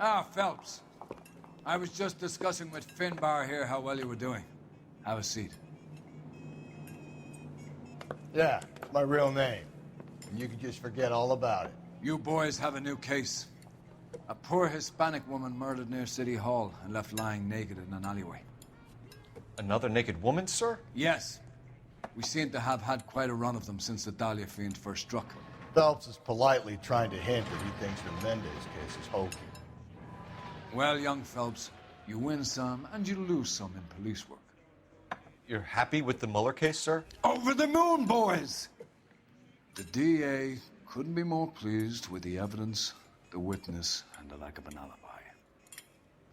Ah, Phelps. I was just discussing with Finbar here how well you were doing. Have a seat. Yeah, it's my real name. And you can just forget all about it. You boys have a new case. A poor Hispanic woman murdered near City Hall and left lying naked in an alleyway. Another naked woman, sir? Yes. We seem to have had quite a run of them since the Dahlia fiend first struck. Phelps is politely trying to hint that he thinks the Mendez case is hokey. Well, young Phelps, you win some and you lose some in police work. You're happy with the Mueller case, sir? Over the moon, boys! The DA couldn't be more pleased with the evidence, the witness, and the lack of an alibi.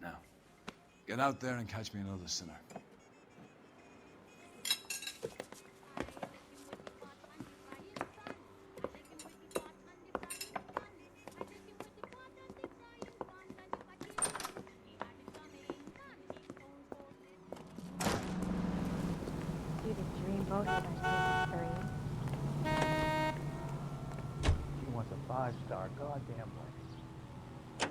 Now, get out there and catch me another sinner. He wants a 5-star goddamn place.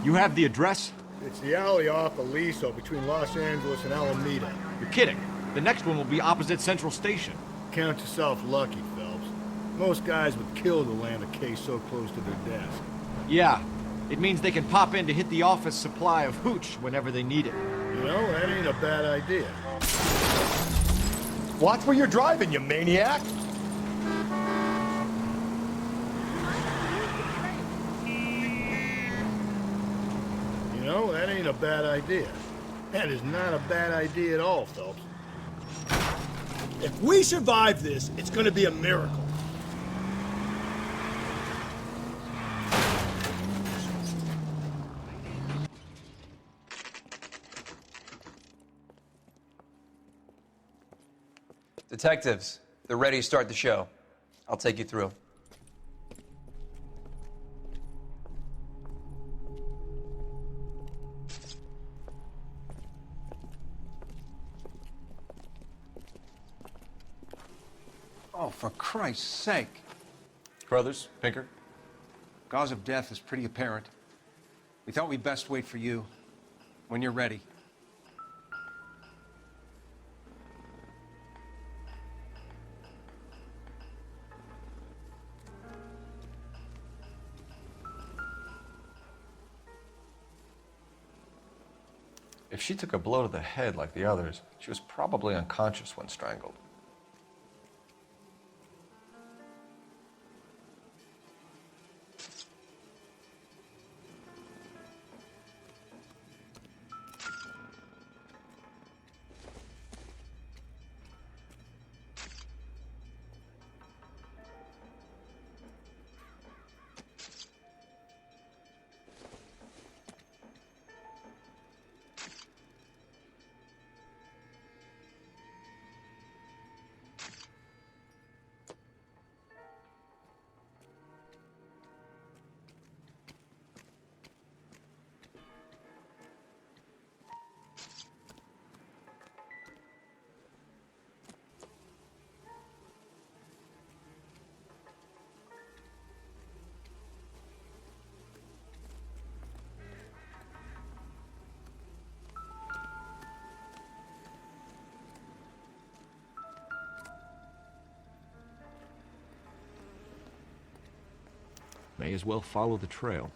You have the address? It's the alley off Aliso between Los Angeles and Alameda. You're kidding. The next one will be opposite Central Station. Count yourself lucky, Phelps. Most guys would kill to land a case so close to their desk. Yeah. It means they can pop in to hit the office supply of hooch whenever they need it. You know, that ain't a bad idea. Watch where you're driving, you maniac! You know, that ain't a bad idea. That is not a bad idea at all, Phelps. If we survive this, it's gonna be a miracle. Detectives, they're ready to start the show. I'll take you through. Oh, for Christ's sake. Brothers, Pinker? Cause of death is pretty apparent. We thought we'd best wait for you. When you're ready. If she took a blow to the head like the others, she was probably unconscious when strangled. May as well follow the trail.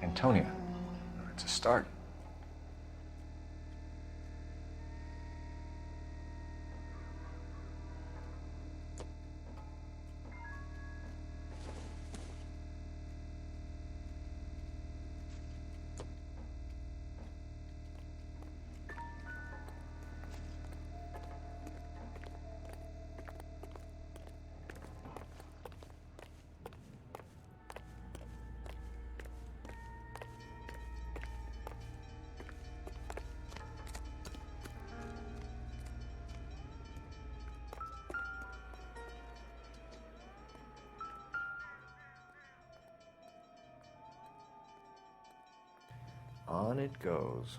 Antonia, it's a start. on it goes.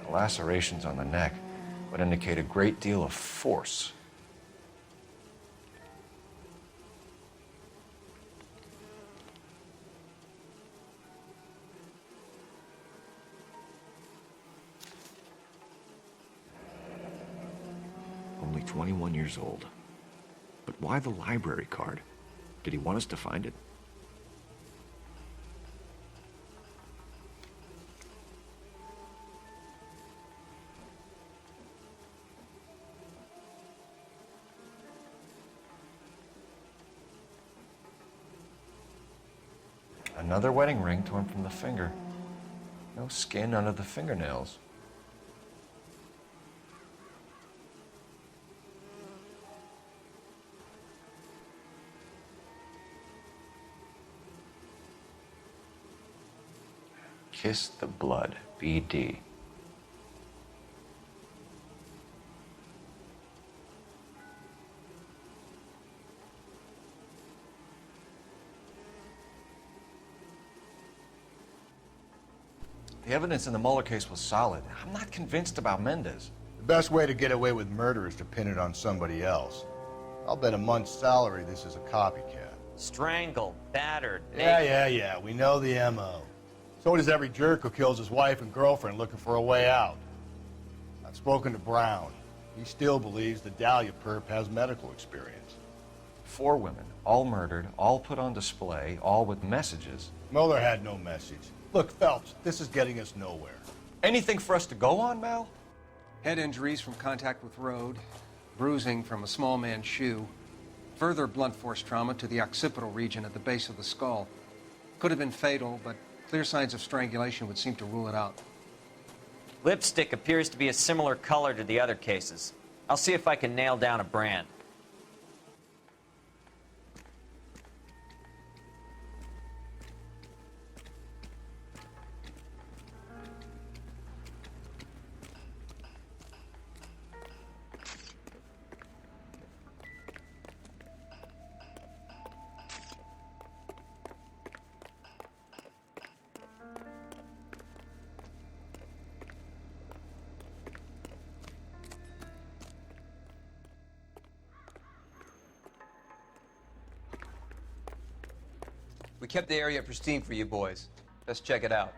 Lacerations on the neck would indicate a great deal of force. Only 21 years old. But why the library card? Did he want us to find it? Another wedding ring torn from the finger. No skin under the fingernails. Kiss the blood, BD. The evidence in the Mueller case was solid. I'm not convinced about Mendez. The best way to get away with murder is to pin it on somebody else. I'll bet a month's salary this is a copycat. Strangled, battered, Yeah, we know the M.O. So does every jerk who kills his wife and girlfriend looking for a way out. I've spoken to Brown. He still believes the Dahlia perp has medical experience. 4 women, all murdered, all put on display, all with messages. Mueller had no message. Look, Phelps, this is getting us nowhere. Anything for us to go on, Mal? Head injuries from contact with road, bruising from a small man's shoe, further blunt force trauma to the occipital region at the base of the skull. Could have been fatal, but clear signs of strangulation would seem to rule it out. Lipstick appears to be a similar color to the other cases. I'll see if I can nail down a brand. We kept the area pristine for you boys. Let's check it out.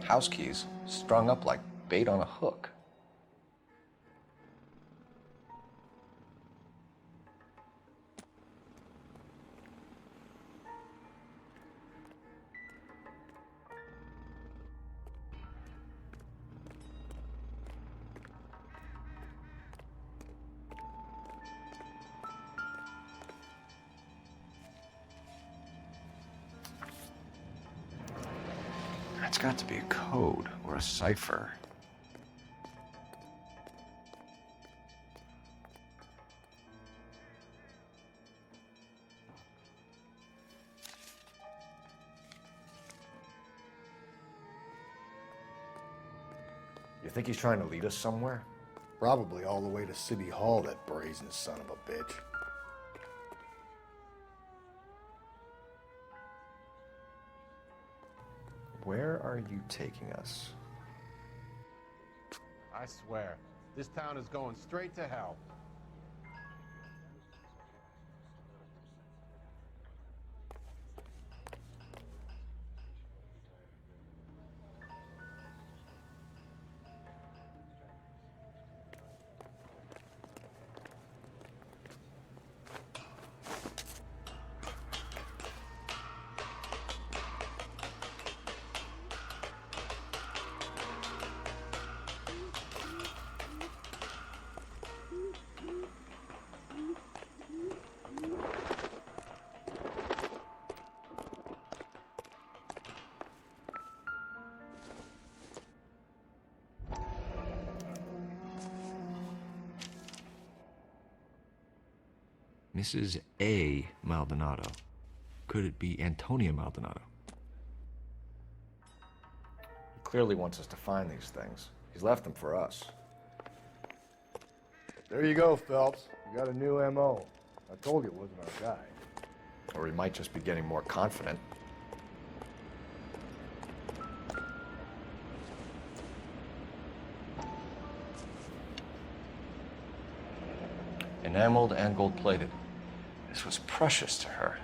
House keys, strung up like bait on a hook. It's got to be a code or a cipher. You think he's trying to lead us somewhere? Probably all the way to City Hall, that brazen son of a bitch. Where are you taking us? I swear, this town is going straight to hell. Mrs. A. Maldonado. Could it be Antonia Maldonado? He clearly wants us to find these things. He's left them for us. There you go, Phelps. You got a new M.O. I told you it wasn't our guy. Or he might just be getting more confident. Enameled and gold-plated. This was precious to her.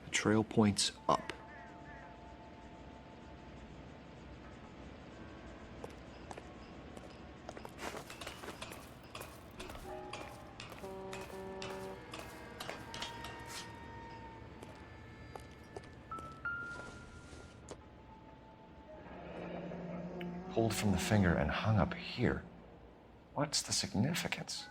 The trail points up. Pulled from the finger and hung up here. What's the significance?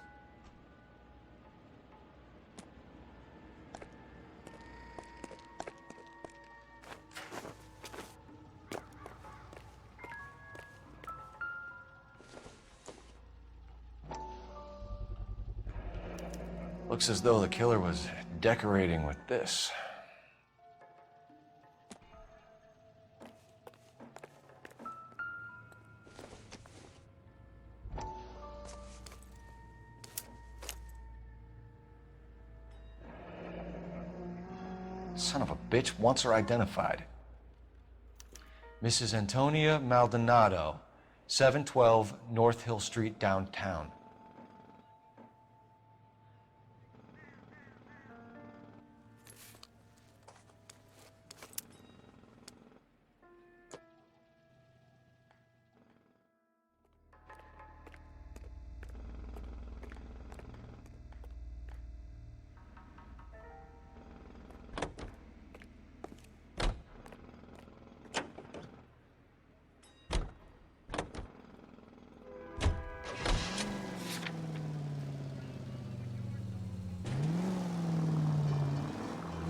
Looks as though the killer was decorating with this. Son of a bitch wants her identified. Mrs. Antonia Maldonado, 712 North Hill Street, downtown.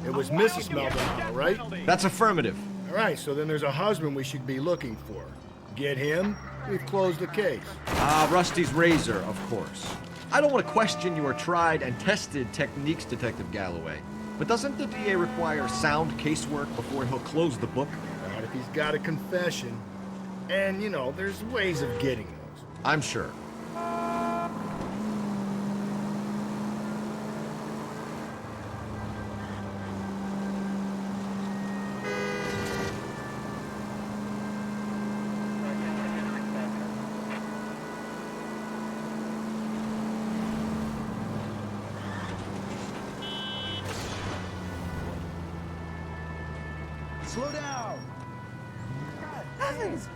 It was Mrs. Maldonado, right? That's affirmative. All right, so then there's a husband we should be looking for. Get him, we've closed the case. Rusty's razor, of course. I don't want to question your tried and tested techniques, Detective Galloway. But doesn't the DA require sound casework before he'll close the book? Not if he's got a confession. And, you know, there's ways of getting those. I'm sure. Slow down! Heavens!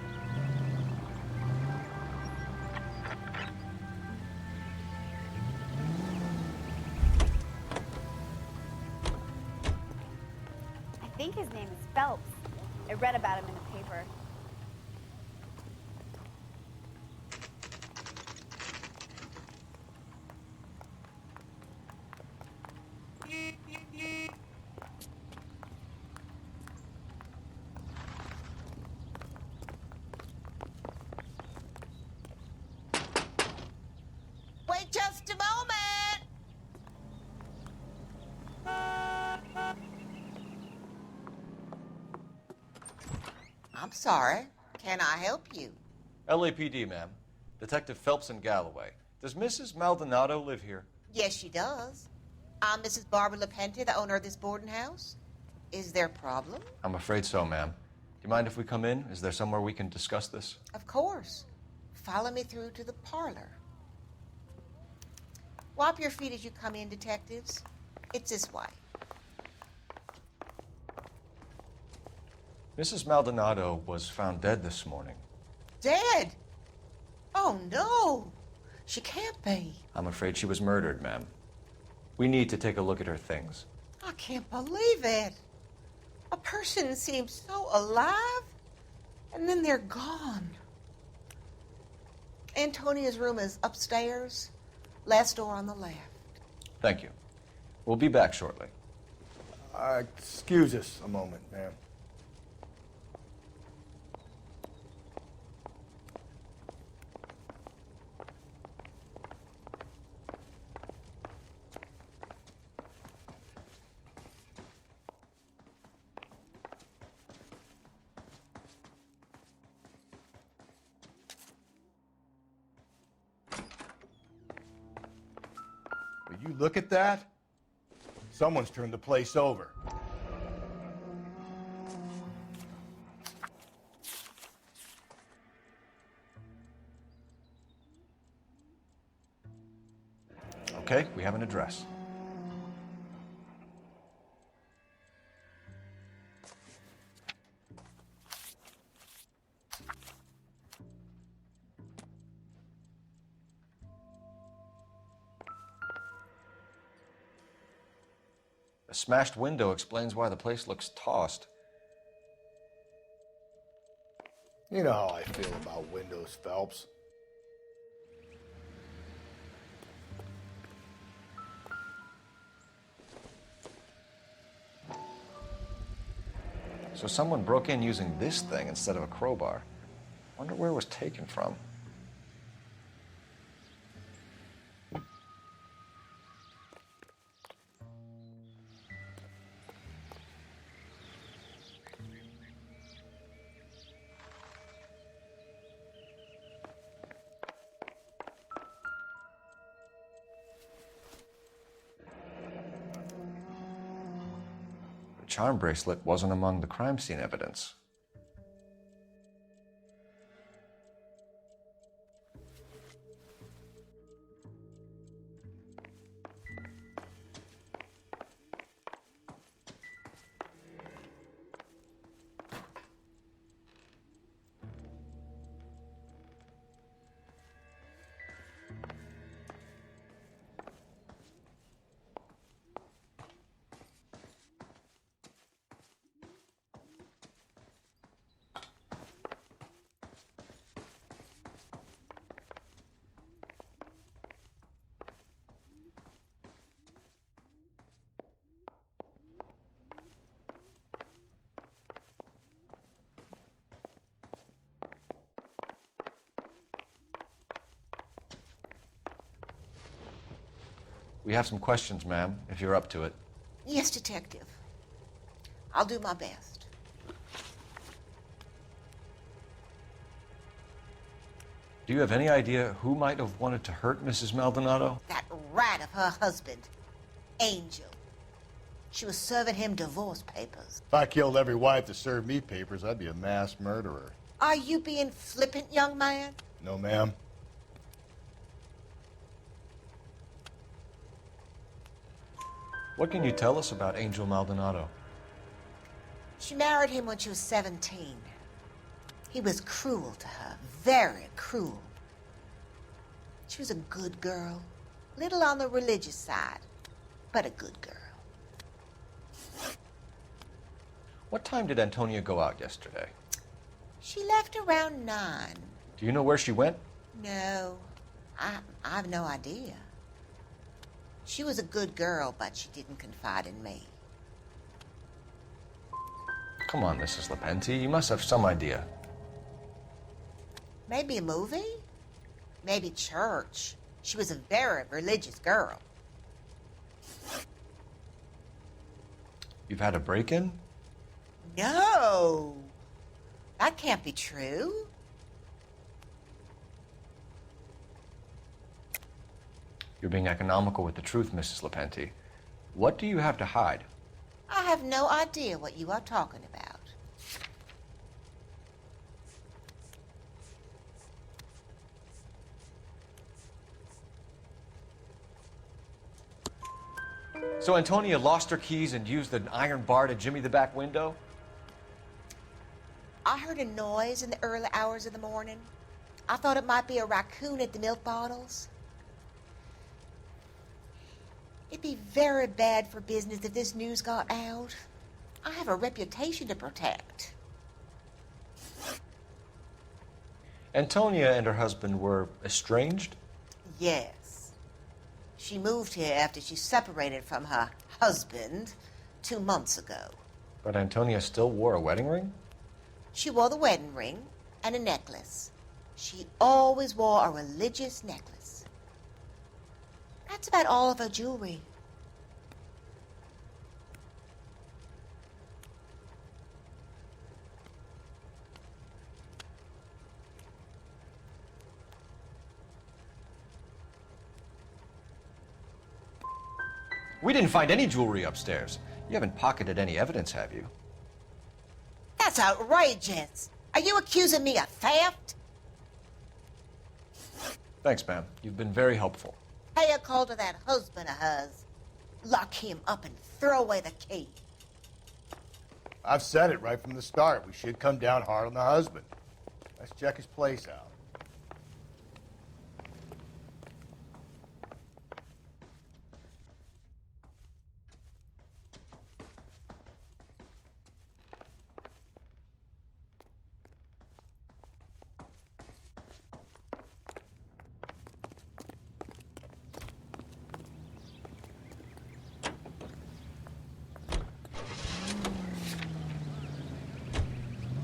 I think his name is Phelps. I read about him in the paper. Wait just a moment! I'm sorry. Can I help you? LAPD, ma'am. Detective Phelps and Galloway. Does Mrs. Maldonado live here? Yes, she does. I'm Mrs. Barbara LaPente, the owner of this boarding house. Is there a problem? I'm afraid so, ma'am. Do you mind if we come in? Is there somewhere we can discuss this? Of course. Follow me through to the parlor. Wipe your feet as you come in, detectives. It's this way. Mrs. Maldonado was found dead this morning. Dead? Oh, no. She can't be. I'm afraid she was murdered, ma'am. We need to take a look at her things. I can't believe it. A person seems so alive. And then they're gone. Antonia's room is upstairs, last door on the left. Thank you. We'll be back shortly. Excuse us a moment, ma'am. Will you look at that? Someone's turned the place over. Okay, we have an address. A smashed window explains why the place looks tossed. You know how I feel about windows, Phelps. So someone broke in using this thing instead of a crowbar. Wonder where it was taken from. The charm bracelet wasn't among the crime scene evidence. We have some questions, ma'am, if you're up to it. Yes, Detective. I'll do my best. Do you have any idea who might have wanted to hurt Mrs. Maldonado? That rat of her husband, Angel. She was serving him divorce papers. If I killed every wife that served me papers, I'd be a mass murderer. Are you being flippant, young man? No, ma'am. What can you tell us about Angel Maldonado? She married him when she was 17. He was cruel to her, very cruel. She was a good girl, little on the religious side, but a good girl. What time did Antonia go out yesterday? She left around 9. Do you know where she went? No, I have no idea. She was a good girl, but she didn't confide in me. Come on, Mrs. Lepenti, you must have some idea. Maybe a movie? Maybe church. She was a very religious girl. You've had a break-in? No, that can't be true. You're being economical with the truth, Mrs. Lepenti. What do you have to hide? I have no idea what you are talking about. So Antonia lost her keys and used an iron bar to jimmy the back window? I heard a noise in the early hours of the morning. I thought it might be a raccoon at the milk bottles. It'd be very bad for business if this news got out. I have a reputation to protect. Antonia and her husband were estranged? Yes. She moved here after she separated from her husband 2 months ago. But Antonia still wore a wedding ring? She wore the wedding ring and a necklace. She always wore a religious necklace. That's about all of her jewelry. We didn't find any jewelry upstairs. You haven't pocketed any evidence, have you? That's outrageous. Are you accusing me of theft? Thanks, ma'am. You've been very helpful. Pay a call to that husband of hers. Lock him up and throw away the key. I've said it right from the start. We should come down hard on the husband. Let's check his place out.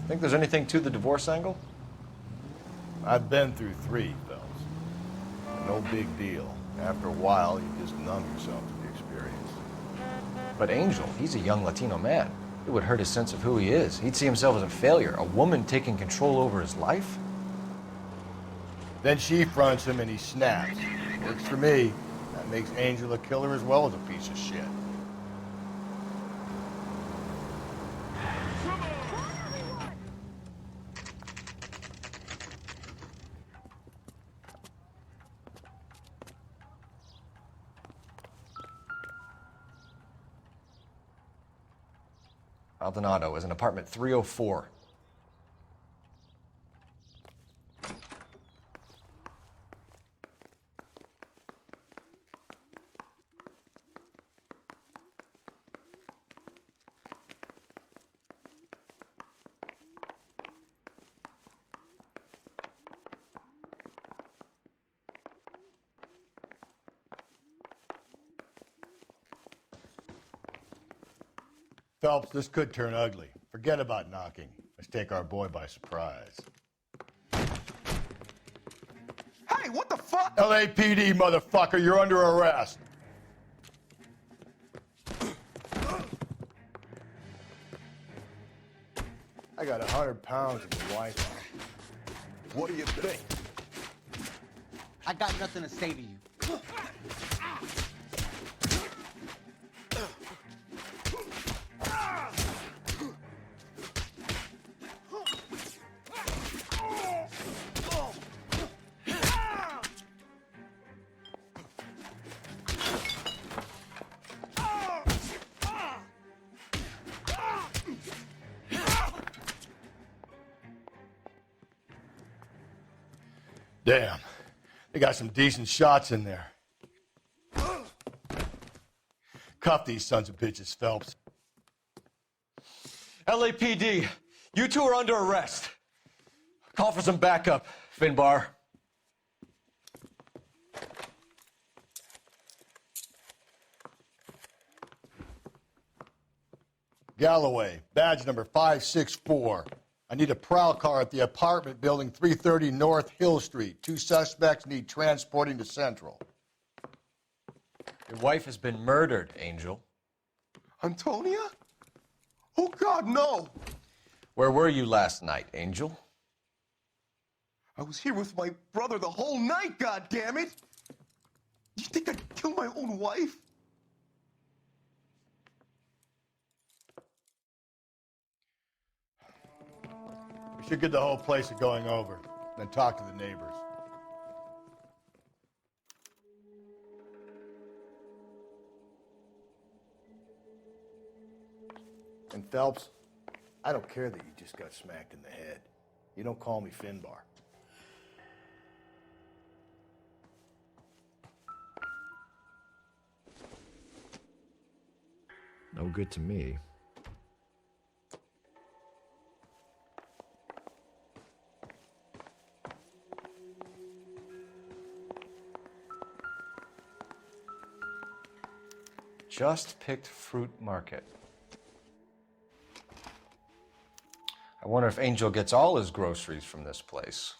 Think there's anything to the divorce angle? I've been through 3, Phelps. No big deal. After a while, you just numb yourself to the experience. But Angel, he's a young Latino man. It would hurt his sense of who he is. He'd see himself as a failure, a woman taking control over his life. Then she fronts him and he snaps. Works for me. That makes Angel a killer as well as a piece of shit. Maldonado is in apartment 304. Phelps, this could turn ugly. Forget about knocking. Let's take our boy by surprise. Hey, what the fuck? LAPD, motherfucker, you're under arrest. I got 100 pounds of the wife. What do you think? I got nothing to say to you. Damn, they got some decent shots in there. Cuff these sons of bitches, Phelps. LAPD, you two are under arrest. Call for some backup, Finbar. Galloway, badge number 564. I need a prowl car at the apartment building 330 North Hill Street. 2 suspects need transporting to Central. Your wife has been murdered, Angel. Antonia? Oh, God, no! Where were you last night, Angel? I was here with my brother the whole night, God damn it! You think I'd kill my own wife? We should get the whole place going over, then talk to the neighbors. And Phelps, I don't care that you just got smacked in the head. You don't call me Finbar. No good to me. Just Picked Fruit Market. I wonder if Angel gets all his groceries from this place.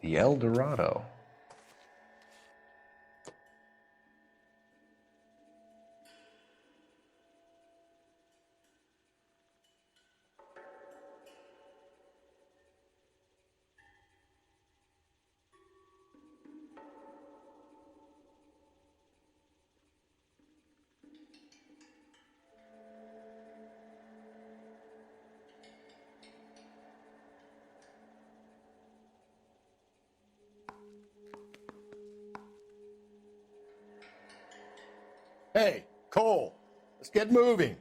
The El Dorado. Hey, Cole, let's get moving.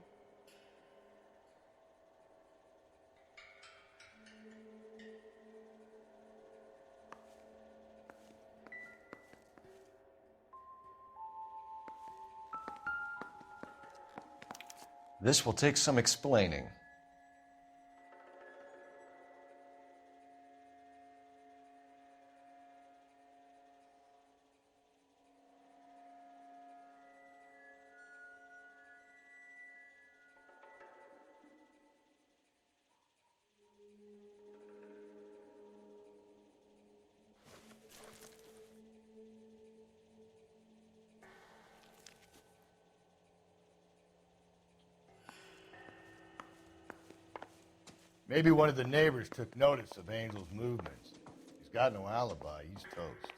This will take some explaining. Maybe one of the neighbors took notice of Angel's movements. He's got no alibi. He's toast.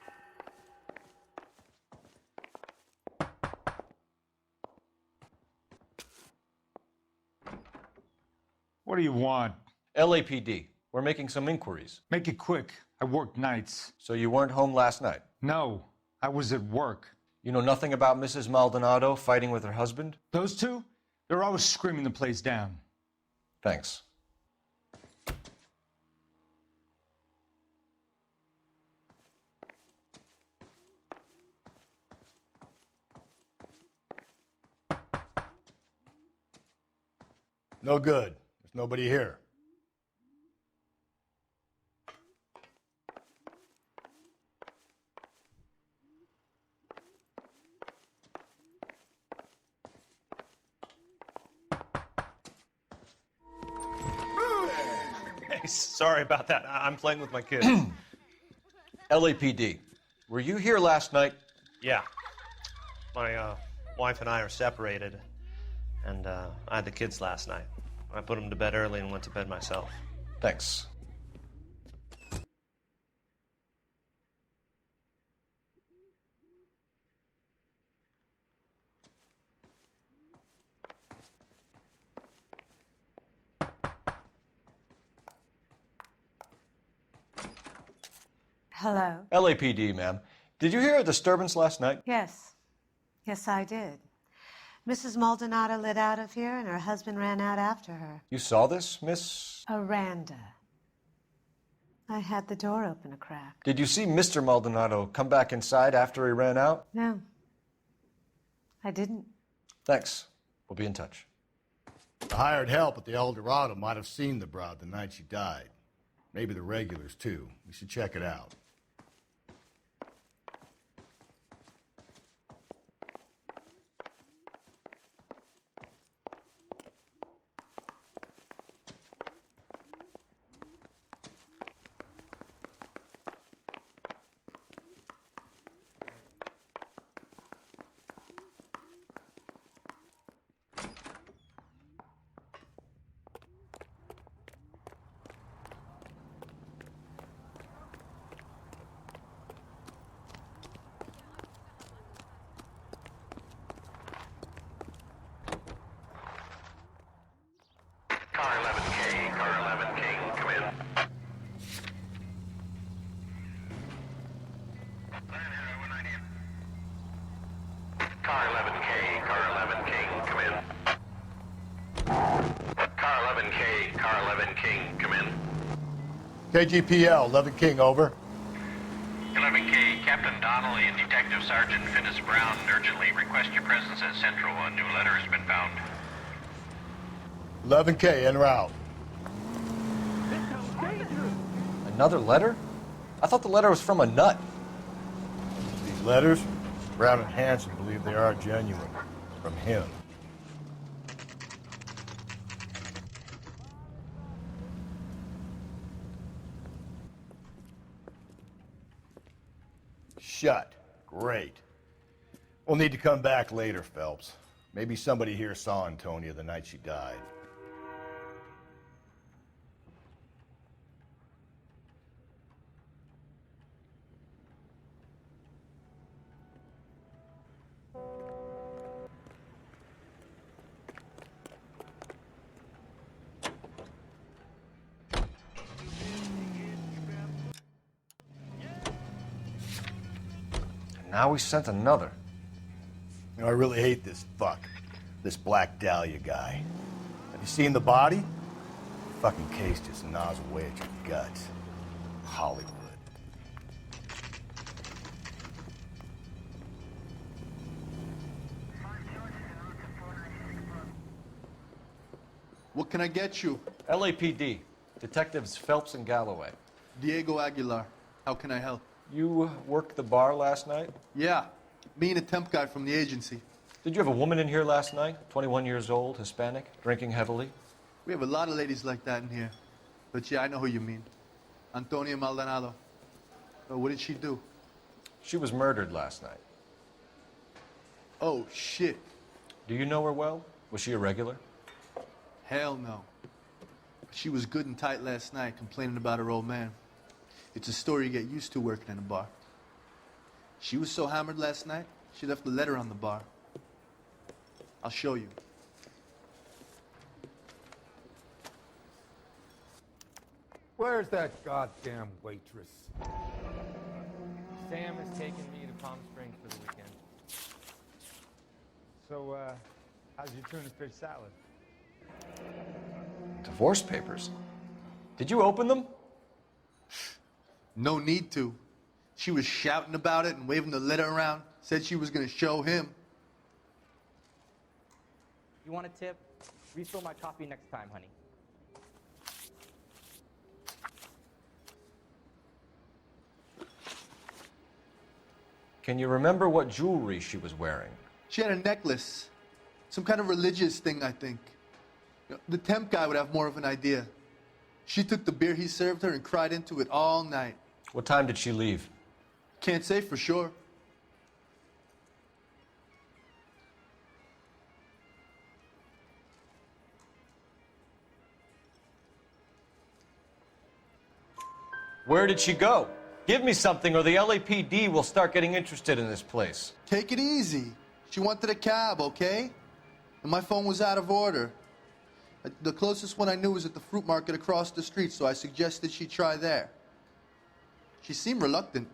What do you want? LAPD. We're making some inquiries. Make it quick. I work nights. So you weren't home last night? No, I was at work. You know nothing about Mrs. Maldonado fighting with her husband? Those two? They're always screaming the place down. Thanks. No good. There's nobody here. Hey, sorry about that. I'm playing with my kids. LAPD. Were you here last night? Yeah. My wife and I are separated, and I had the kids last night. I put them to bed early and went to bed myself. Thanks. Hello? LAPD, ma'am. Did you hear a disturbance last night? Yes. Yes, I did. Mrs. Maldonado lit out of here, and her husband ran out after her. You saw this, Miss? Aranda. I had the door open a crack. Did you see Mr. Maldonado come back inside after he ran out? No. I didn't. Thanks. We'll be in touch. The hired help at the El Dorado might have seen the broad the night she died. Maybe the regulars, too. We should check it out. 11K, car 11 King, come in. KGPL, 11 King, over. 11K, Captain Donnelly and Detective Sergeant Finnis Brown urgently request your presence at Central. A new letter has been found. 11K, en route. Another letter? I thought the letter was from a nut. These letters, Brown and Hanson believe they are genuine. From him. Shut. Great. We'll need to come back later, Phelps. Maybe somebody here saw Antonia the night she died. Now we sent another. You know, I really hate this fuck. This Black Dahlia guy. Have you seen the body? The fucking case just gnaws away at your guts. Hollywood. What can I get you? LAPD. Detectives Phelps and Galloway. Diego Aguilar. How can I help? You worked the bar last night? Yeah. Me and a temp guy from the agency. Did you have a woman in here last night? 21 years old, Hispanic, drinking heavily? We have a lot of ladies like that in here. But yeah, I know who you mean. Antonia Maldonado. What did she do? She was murdered last night. Oh, shit. Do you know her well? Was she a regular? Hell no. She was good and tight last night, complaining about her old man. It's a story you get used to working in a bar. She was so hammered last night, she left a letter on the bar. I'll show you. Where's that goddamn waitress? Sam has taken me to Palm Springs for the weekend. So, how's your tuna fish salad? Divorce papers? Did you open them? No need to. She was shouting about it and waving the letter around. Said she was going to show him. You want a tip? Refill my coffee next time, honey. Can you remember what jewelry she was wearing? She had a necklace. Some kind of religious thing, I think. The temp guy would have more of an idea. She took the beer he served her and cried into it all night. What time did she leave? Can't say for sure. Where did she go? Give me something or the LAPD will start getting interested in this place. Take it easy. She wanted a cab, okay? And my phone was out of order. The closest one I knew was at the fruit market across the street, so I suggested she try there. She seemed reluctant.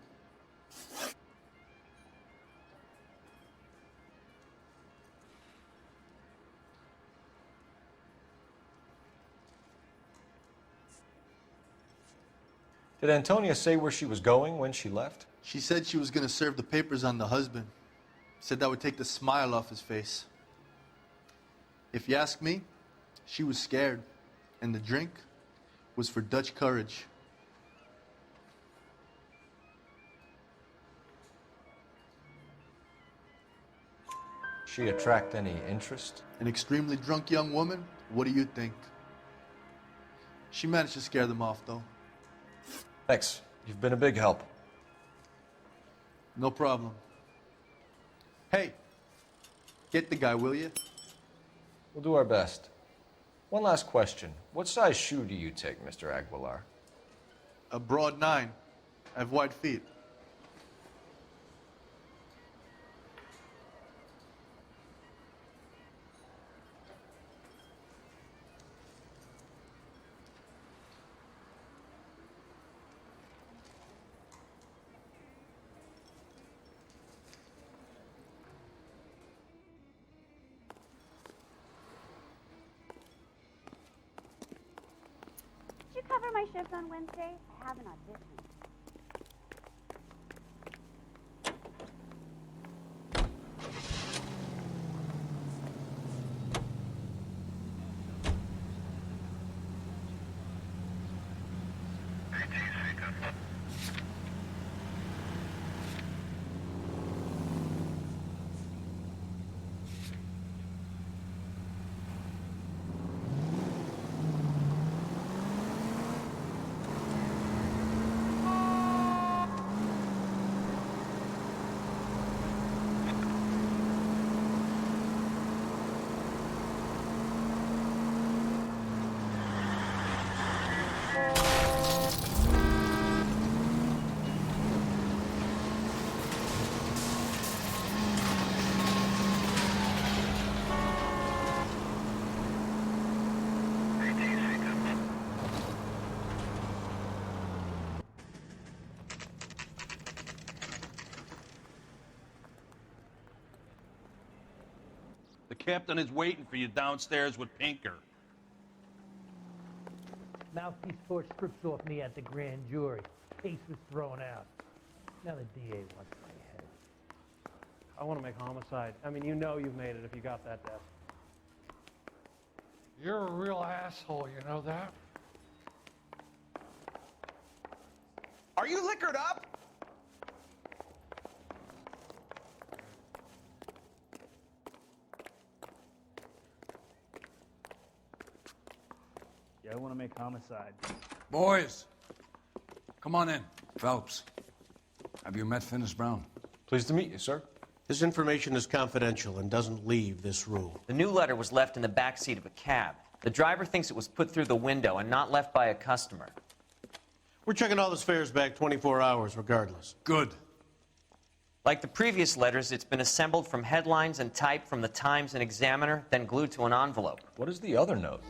Did Antonia say where she was going when she left? She said she was going to serve the papers on the husband. Said that would take the smile off his face. If you ask me, she was scared. And the drink was for Dutch courage. She attract any interest? An extremely drunk young woman? What do you think? She managed to scare them off, though. Thanks. You've been a big help. No problem. Hey, get the guy, will you? We'll do our best. One last question. What size shoe do you take, Mr. Aguilar? A broad 9. I have wide feet. cover my shift on Wednesday? I have an audition. The captain is waiting for you downstairs with Pinker. Mouthpiece tore strips off me at the grand jury. Case was thrown out. Now the DA wants my head. I want to make homicide. I mean, you know you've made it if you got that death. You're a real asshole, you know that? Are you liquored up? Yeah, I want to make homicide. Boys, come on in. Phelps, have you met Finis Brown? Pleased to meet you, sir. This information is confidential and doesn't leave this room. The new letter was left in the back seat of a cab. The driver thinks it was put through the window and not left by a customer. We're checking all this fares back 24 hours regardless. Good. Like the previous letters, it's been assembled from headlines and type from the Times and Examiner, then glued to an envelope. What is the other note?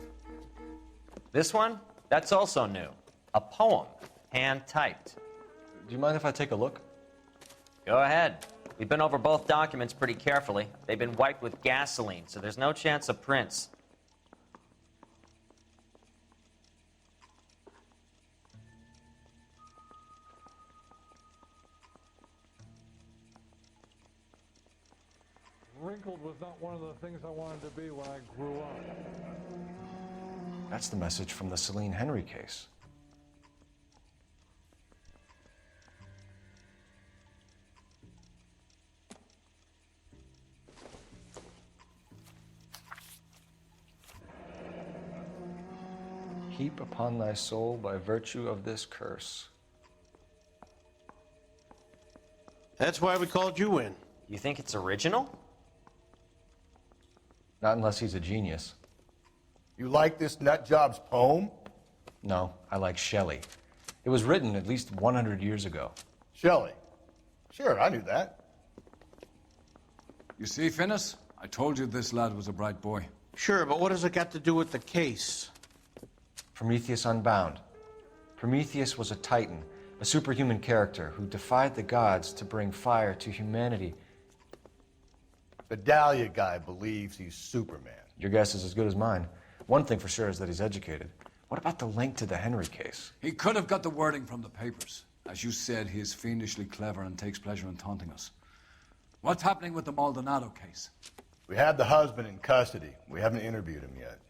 This one? That's also new. A poem, hand-typed. Do you mind if I take a look? Go ahead. We've been over both documents pretty carefully. They've been wiped with gasoline, so there's no chance of prints. Wrinkled was not one of the things I wanted to be when I grew up. That's the message from the Celine Henry case. Heap upon thy soul by virtue of this curse. That's why we called you in. You think it's original? Not unless he's a genius. You like this nutjob's poem? No, I like Shelley. It was written at least 100 years ago. Shelley? Sure, I knew that. You see, Finis? I told you this lad was a bright boy. Sure, but what has it got to do with the case? Prometheus Unbound. Prometheus was a titan, a superhuman character who defied the gods to bring fire to humanity. The Dahlia guy believes he's Superman. Your guess is as good as mine. One thing for sure is that he's educated. What about the link to the Henry case? He could have got the wording from the papers. As you said, he is fiendishly clever and takes pleasure in taunting us. What's happening with the Maldonado case? We have the husband in custody. We haven't interviewed him yet.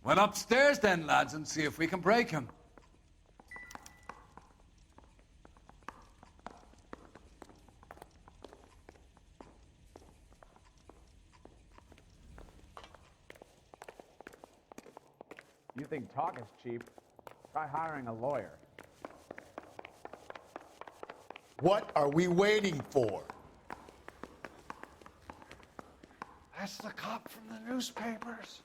Well, upstairs then, lads, and see if we can break him. You think talk is cheap? Try hiring a lawyer. What are we waiting for? That's the cop from the newspapers.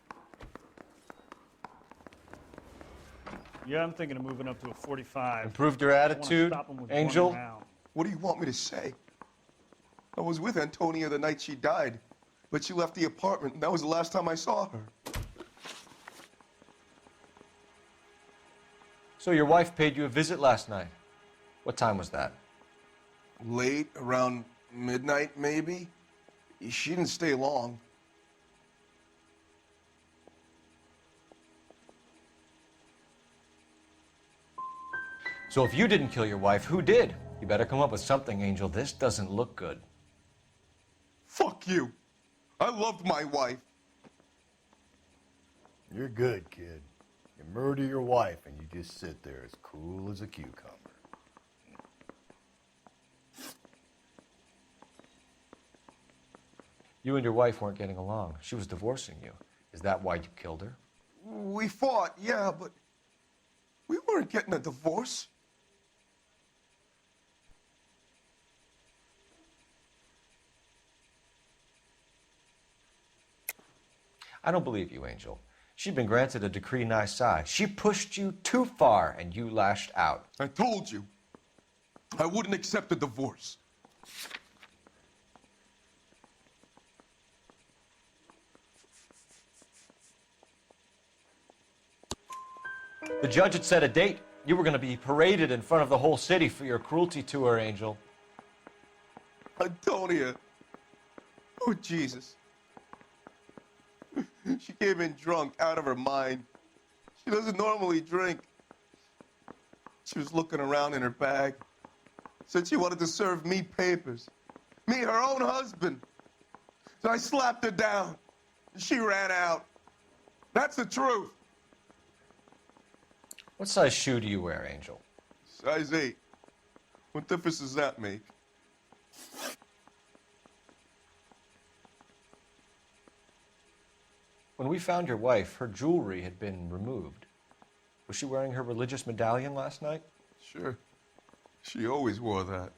Yeah, I'm thinking of moving up to a 45. Improved your attitude, Angel? What do you want me to say? I was with Antonia the night she died, but she left the apartment, and that was the last time I saw her. So your wife paid you a visit last night. What time was that? Late, around midnight, maybe? She didn't stay long. So if you didn't kill your wife, who did? You better come up with something, Angel. This doesn't look good. Fuck you. I loved my wife. You're good, kid. You murder your wife and you just sit there as cool as a cucumber. You and your wife weren't getting along. She was divorcing you. Is that why you killed her? We fought, yeah, but we weren't getting a divorce. I don't believe you, Angel. She'd been granted a decree nisi. She pushed you too far, and you lashed out. I told you. I wouldn't accept a divorce. The judge had set a date. You were going to be paraded in front of the whole city for your cruelty to her, Angel. Antonia. Oh, Jesus. She came in drunk, out of her mind. She doesn't normally drink. She was looking around in her bag. Said she wanted to serve me papers. Me, her own husband. So I slapped her down. She ran out. That's the truth. What size shoe do you wear, Angel? Size 8. What difference does that make? When we found your wife, her jewelry had been removed. Was she wearing her religious medallion last night? Sure. She always wore that.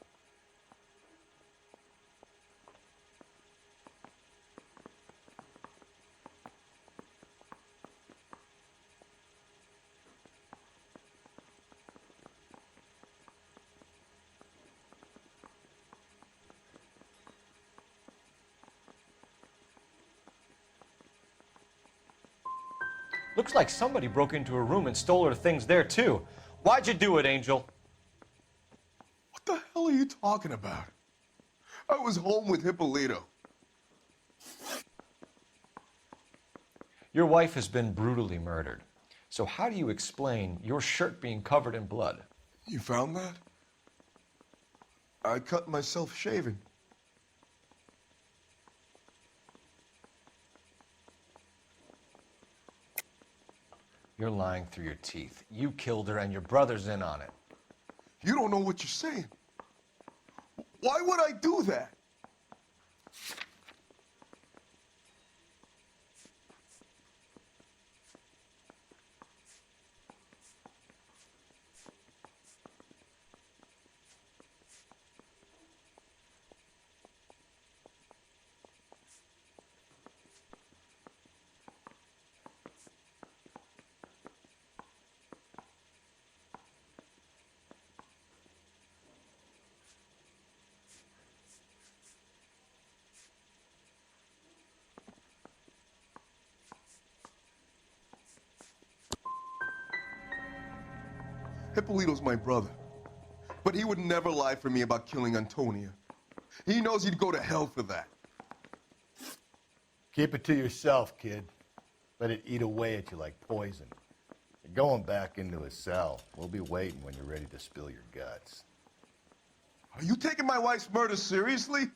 Looks like somebody broke into her room and stole her things there, too. Why'd you do it, Angel? What the hell are you talking about? I was home with Hippolito. Your wife has been brutally murdered. So how do you explain your shirt being covered in blood? You found that? I cut myself shaving. You're lying through your teeth. You killed her and your brother's in on it. You don't know what you're saying. Why would I do that? Hippolito's my brother. But he would never lie for me about killing Antonia. He knows he'd go to hell for that. Keep it to yourself, kid. Let it eat away at you like poison. You're going back into a cell. We'll be waiting when you're ready to spill your guts. Are you taking my wife's murder seriously?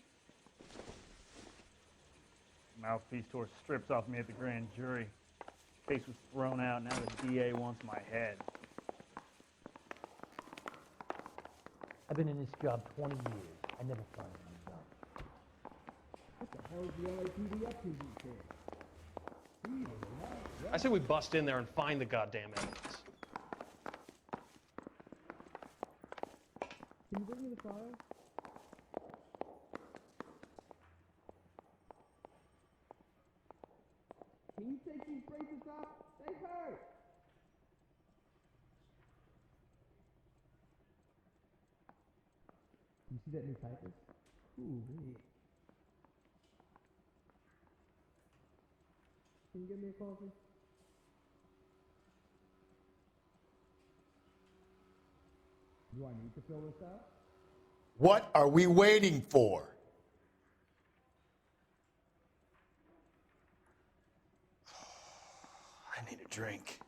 Mouthpiece tore strips off me at the grand jury. Case was thrown out. Now the DA wants my head. I've been in this job 20 years. I never find myself. What the hell is the LAPD up to these days? I say we bust in there and find the goddamn evidence. Can you bring me the file? Can you take these braces off? They hurt! You see that new typist? Ooh, wait. Can you give me a coffee? Do I need to fill this out? What are we waiting for? I need a drink.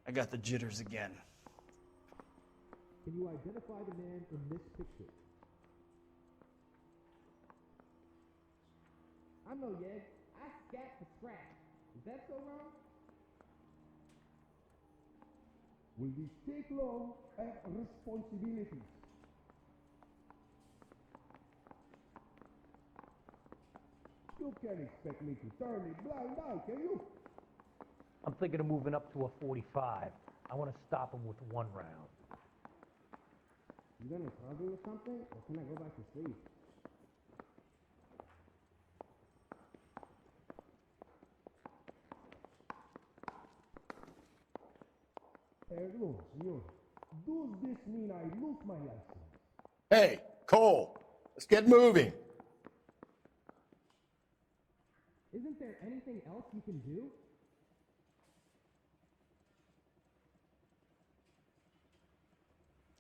I got the jitters again. Can you identify the man in this picture? I'm no yegg. I scat for scratch. Is that so wrong? Will this take long and responsibilities? You can't expect me to turn a blind eye, can you? I'm thinking of moving up to a 45. I want to stop him with one round. You gonna struggle or something? Or can I go back to sleep? Perdón, señor. Does this mean I lose my license? Hey, Cole, let's get moving. Isn't there anything else you can do?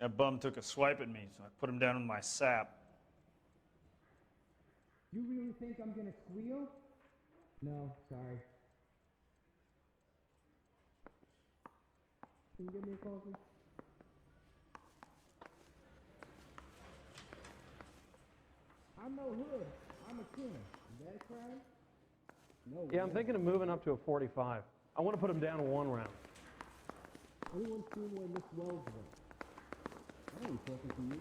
That bum took a swipe at me, so I put him down in my sap. You really think I'm gonna squeal? No, sorry. Can you give me a coffee? I'm no hood. I'm a killer. Is that a crime? No. Yeah, I'm thinking of moving up to a 45. I want to put him down to one round. Anyone seen where Miss Wells went? I ain't talking to you.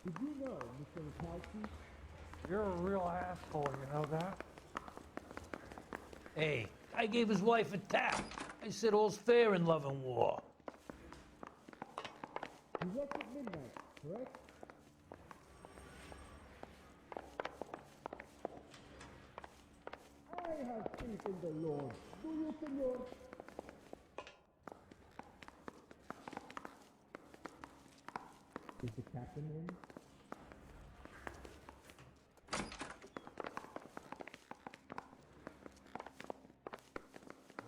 Did you know, Mr. Rakowski? You're a real asshole, you know that? Hey, I gave his wife a tap. I said all's fair in love and war. You left at midnight, correct? I have faith in the Lord. Do you, senor? Is the captain in?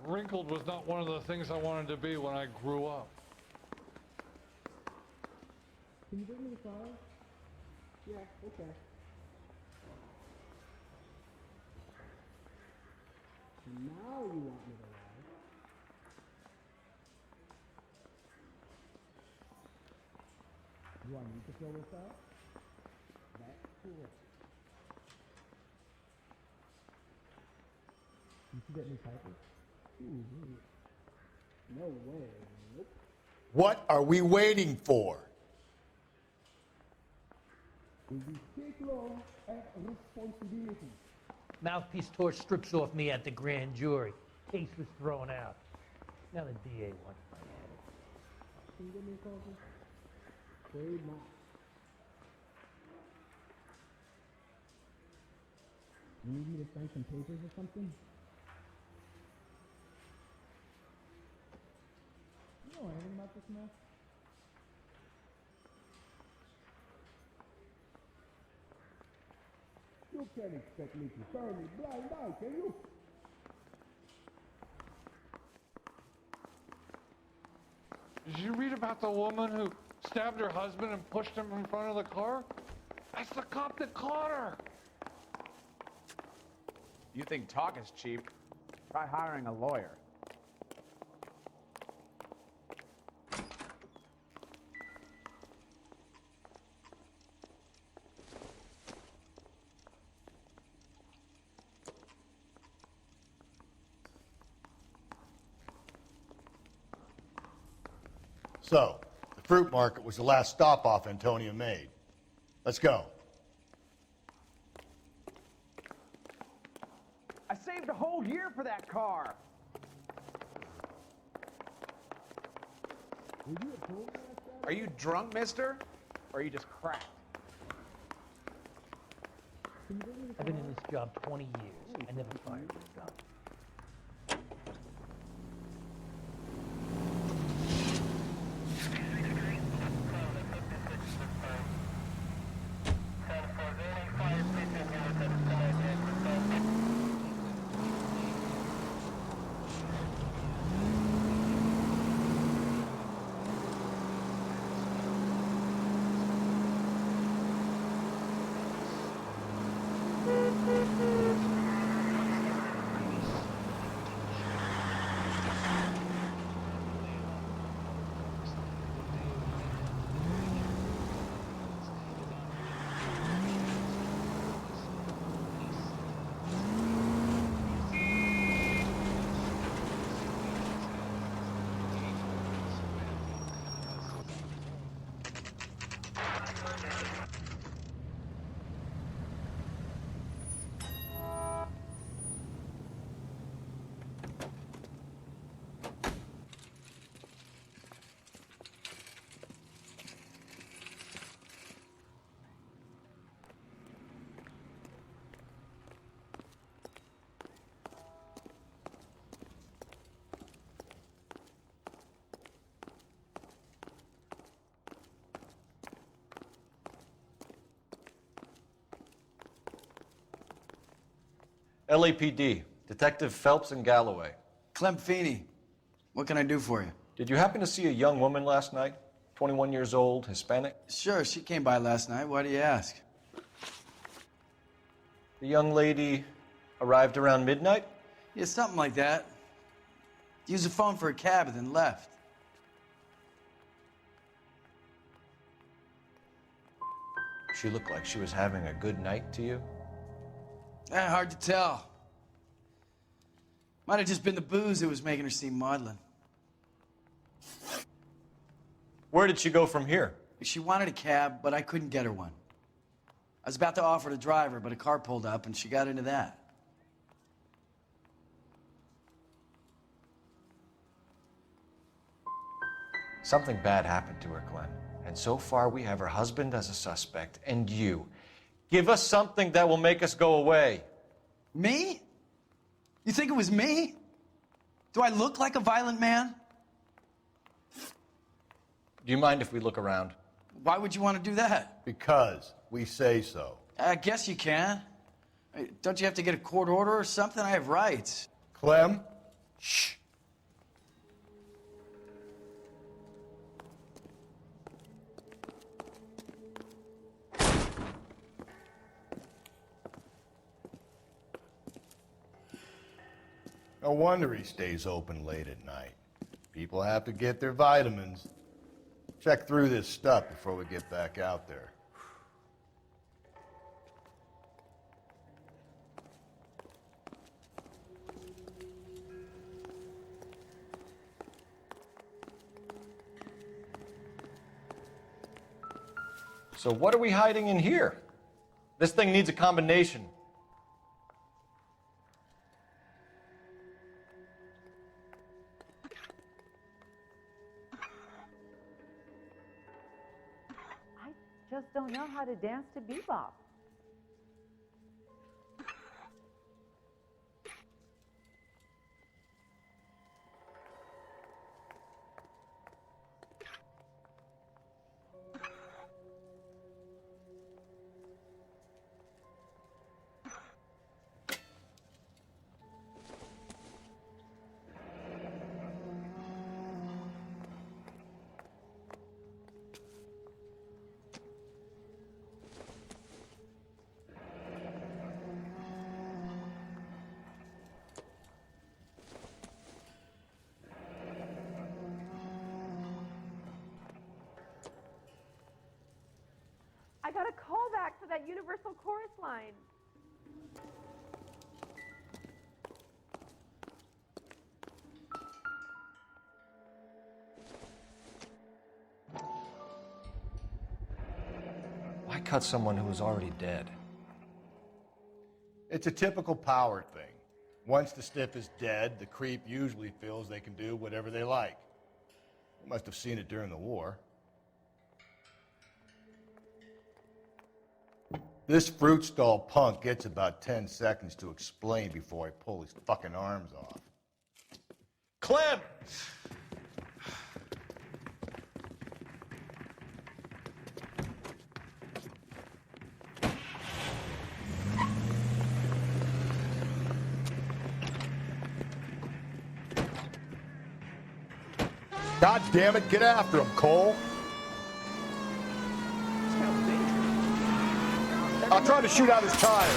Wrinkled was not one of the things I wanted to be when I grew up. Can you bring me the file? Yeah, okay. Now you want me to lie. Do I need to fill this out? That's cool. You see that new typist? Ooh, no way. Nope. What are we waiting for? Will be take long and responsibility. Mouthpiece torch strips off me at the grand jury. Case was thrown out. Now the DA wants my head. Can you give me a coffee? Afraid not. You need me to sign some papers or something? You know anything about this mess? You can't expect me to turn a blind eye, can you? Did you read about the woman who stabbed her husband and pushed him in front of the car? That's the cop that caught her. You think talk is cheap? Try hiring a lawyer. So, the fruit market was the last stop off Antonia made. Let's go. I saved a whole year for that car. Are you drunk, mister? Or are you just cracked? I've been in this job 20 years. I never fired a gun. LAPD, Detective Phelps and Galloway. Clem Feeney, what can I do for you? Did you happen to see a young woman last night? 21 years old, Hispanic? Sure, she came by last night. Why do you ask? The young lady arrived around midnight? Yeah, something like that. Used the phone for a cab and then left. She looked like she was having a good night to you? Hard to tell. Might have just been the booze that was making her seem maudlin. Where did she go from here? She wanted a cab, but I couldn't get her one. I was about to offer to drive her, but a car pulled up and she got into that. Something bad happened to her, Clem. And so far we have her husband as a suspect, and you. Give us something that will make us go away. Me? You think it was me? Do I look like a violent man? Do you mind if we look around? Why would you want to do that? Because we say so. I guess you can. Don't you have to get a court order or something? I have rights. Clem? Shh. No wonder he stays open late at night. People have to get their vitamins. Check through this stuff before we get back out there. So what are we hiding in here? This thing needs a combination. Just don't know how to dance to bebop. I got a call back for that Universal Chorus line. Why cut someone who was already dead? It's a typical power thing. Once the stiff is dead, the creep usually feels they can do whatever they like. You must have seen it during the war. This fruit stall punk gets about 10 seconds to explain before I pull his fucking arms off. Clem! God damn it, get after him, Cole. I'll try to shoot out his tire.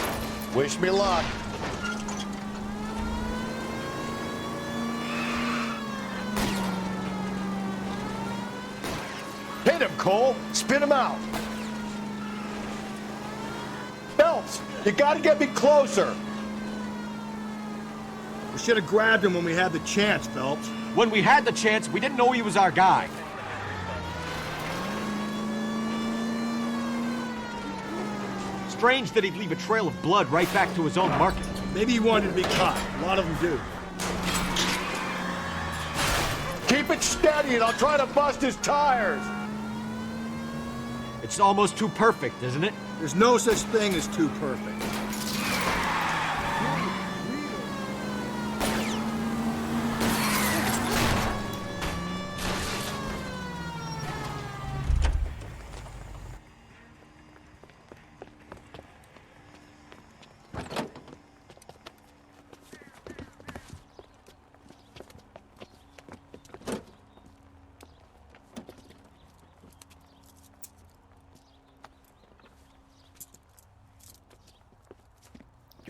Wish me luck. Hit him, Cole. Spin him out. Phelps, you gotta get me closer. We should have grabbed him when we had the chance, Phelps. When we had the chance, we didn't know he was our guy. Strange that he'd leave a trail of blood right back to his own market. Maybe he wanted to be caught. A lot of them do. Keep it steady and I'll try to bust his tires. It's almost too perfect, isn't it? There's no such thing as too perfect.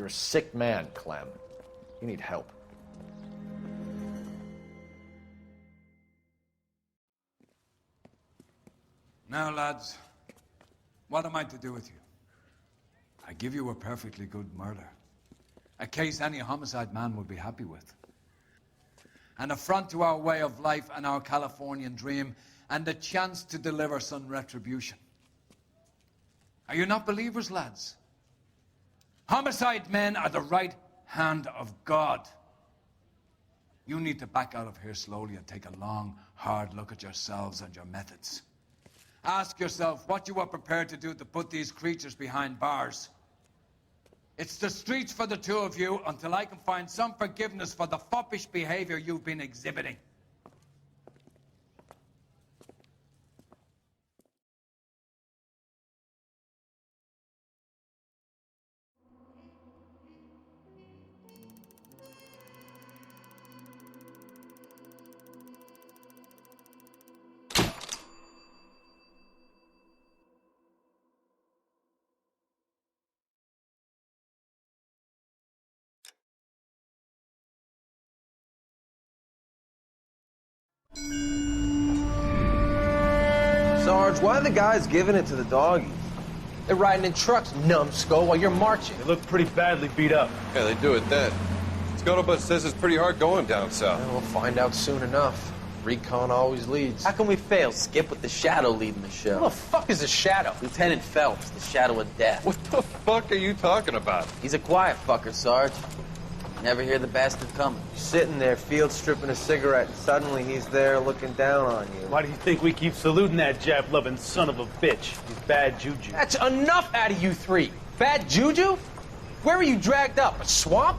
You're a sick man, Clem. You need help. Now, lads, what am I to do with you? I give you a perfectly good murder. A case any homicide man would be happy with. An affront to our way of life and our Californian dream, and the chance to deliver some retribution. Are you not believers, lads? Homicide men are the right hand of God. You need to back out of here slowly and take a long, hard look at yourselves and your methods. Ask yourself what you are prepared to do to put these creatures behind bars. It's the streets for the two of you until I can find some forgiveness for the foppish behavior you've been exhibiting. Sarge, why are the guys giving it to the doggies? They're riding in trucks, numbskull, while you're marching. They look pretty badly beat up. Yeah, they do it then. Scuttlebutt says it's pretty hard going down south. Well, we'll find out soon enough. Recon always leads. How can we fail, Skip, with the Shadow leading the show? Who the fuck is the Shadow? Lieutenant Phelps, the Shadow of Death. What the fuck are you talking about? He's a quiet fucker, Sarge. Never hear the bastard coming. You're sitting there, field stripping a cigarette, and suddenly he's there looking down on you. Why do you think we keep saluting that Jap-loving son of a bitch? He's bad juju. That's enough out of you three. Bad juju? Where were you dragged up? A swamp?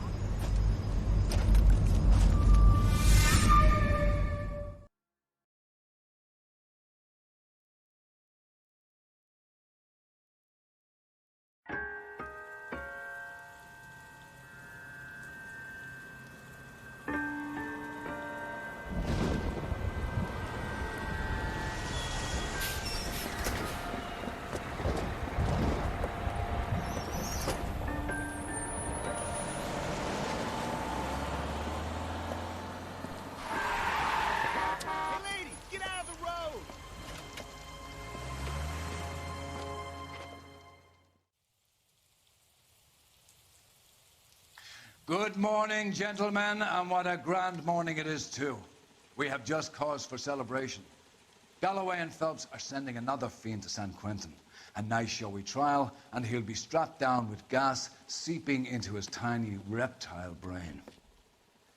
Good morning, gentlemen, and what a grand morning it is, too. We have just cause for celebration. Galloway and Phelps are sending another fiend to San Quentin. A nice showy trial, and he'll be strapped down with gas seeping into his tiny reptile brain.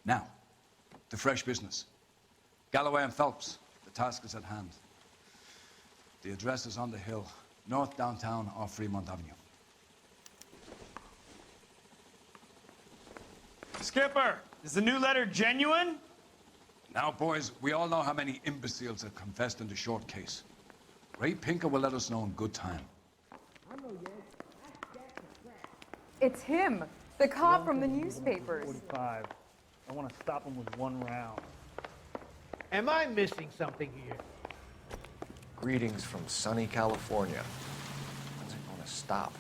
Now, to fresh business. Galloway and Phelps, the task is at hand. The address is on the hill, north downtown off Fremont Avenue. Skipper, is the new letter genuine? Now, boys, we all know how many imbeciles have confessed in the short case. Ray Pinker will let us know in good time. It's him, the cop from the newspapers. 45. I want to stop him with one round. Am I missing something here? Greetings from sunny California. When's it gonna stop?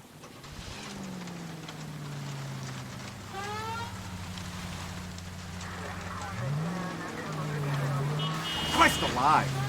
Christ alive!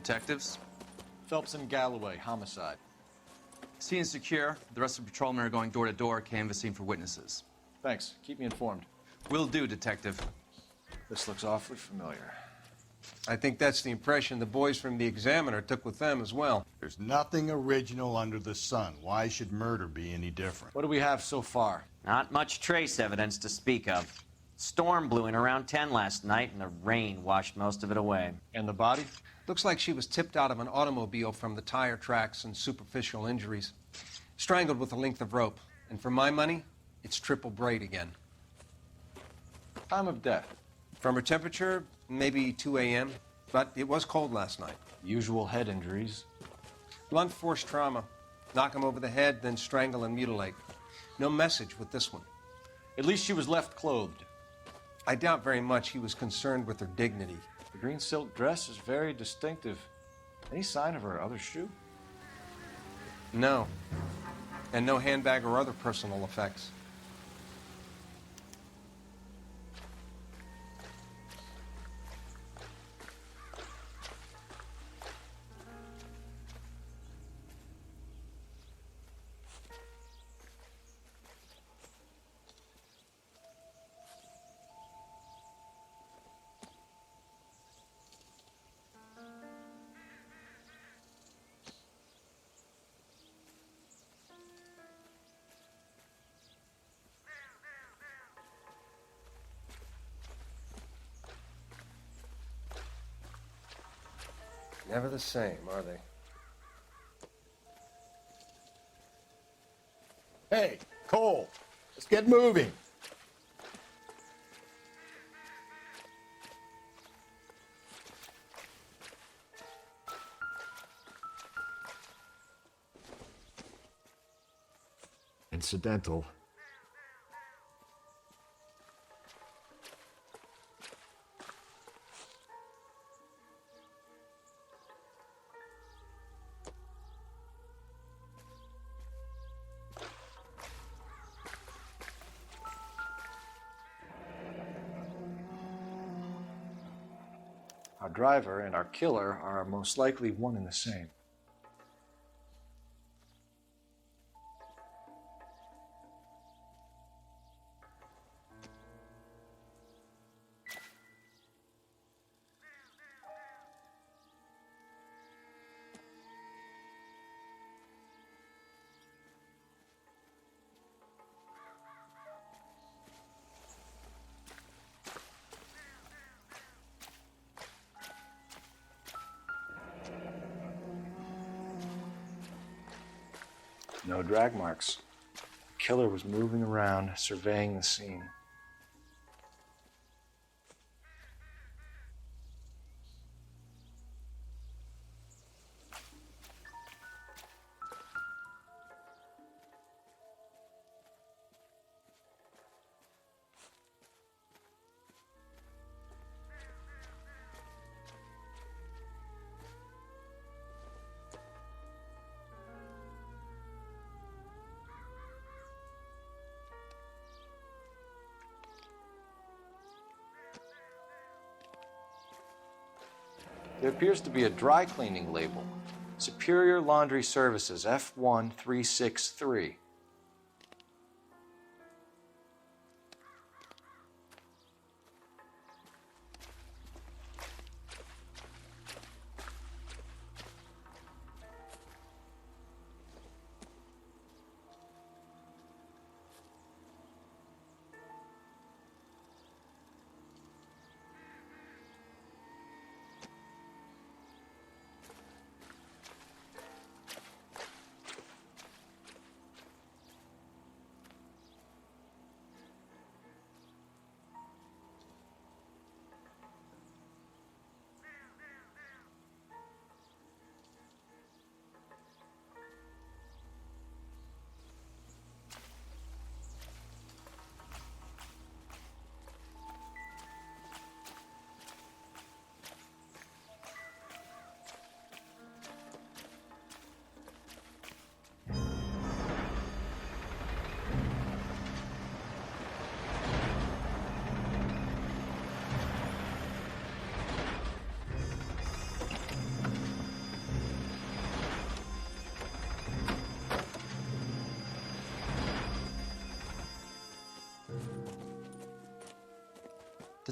Detectives? Phelps and Galloway, homicide. Scene is secure. The rest of the patrolmen are going door to door, canvassing for witnesses. Thanks. Keep me informed. Will do, Detective. This looks awfully familiar. I think that's the impression the boys from the Examiner took with them as well. There's nothing original under the sun. Why should murder be any different? What do we have so far? Not much trace evidence to speak of. Storm blew in around 10 last night, and the rain washed most of it away. And the body? Looks like she was tipped out of an automobile from the tire tracks and superficial injuries. Strangled with a length of rope. And for my money, it's triple braid again. Time of death? From her temperature, maybe 2 a.m., but it was cold last night. Usual head injuries. Blunt force trauma. Knock him over the head, then strangle and mutilate. No message with this one. At least she was left clothed. I doubt very much he was concerned with her dignity. The green silk dress is very distinctive. Any sign of her other shoe? No. And no handbag or other personal effects. Never the same, are they? Hey, Cole, let's get moving. Incidental. Our driver and our killer are most likely one and the same. No drag marks. The killer was moving around, surveying the scene. There appears to be a dry cleaning label. Superior Laundry Services, F1363.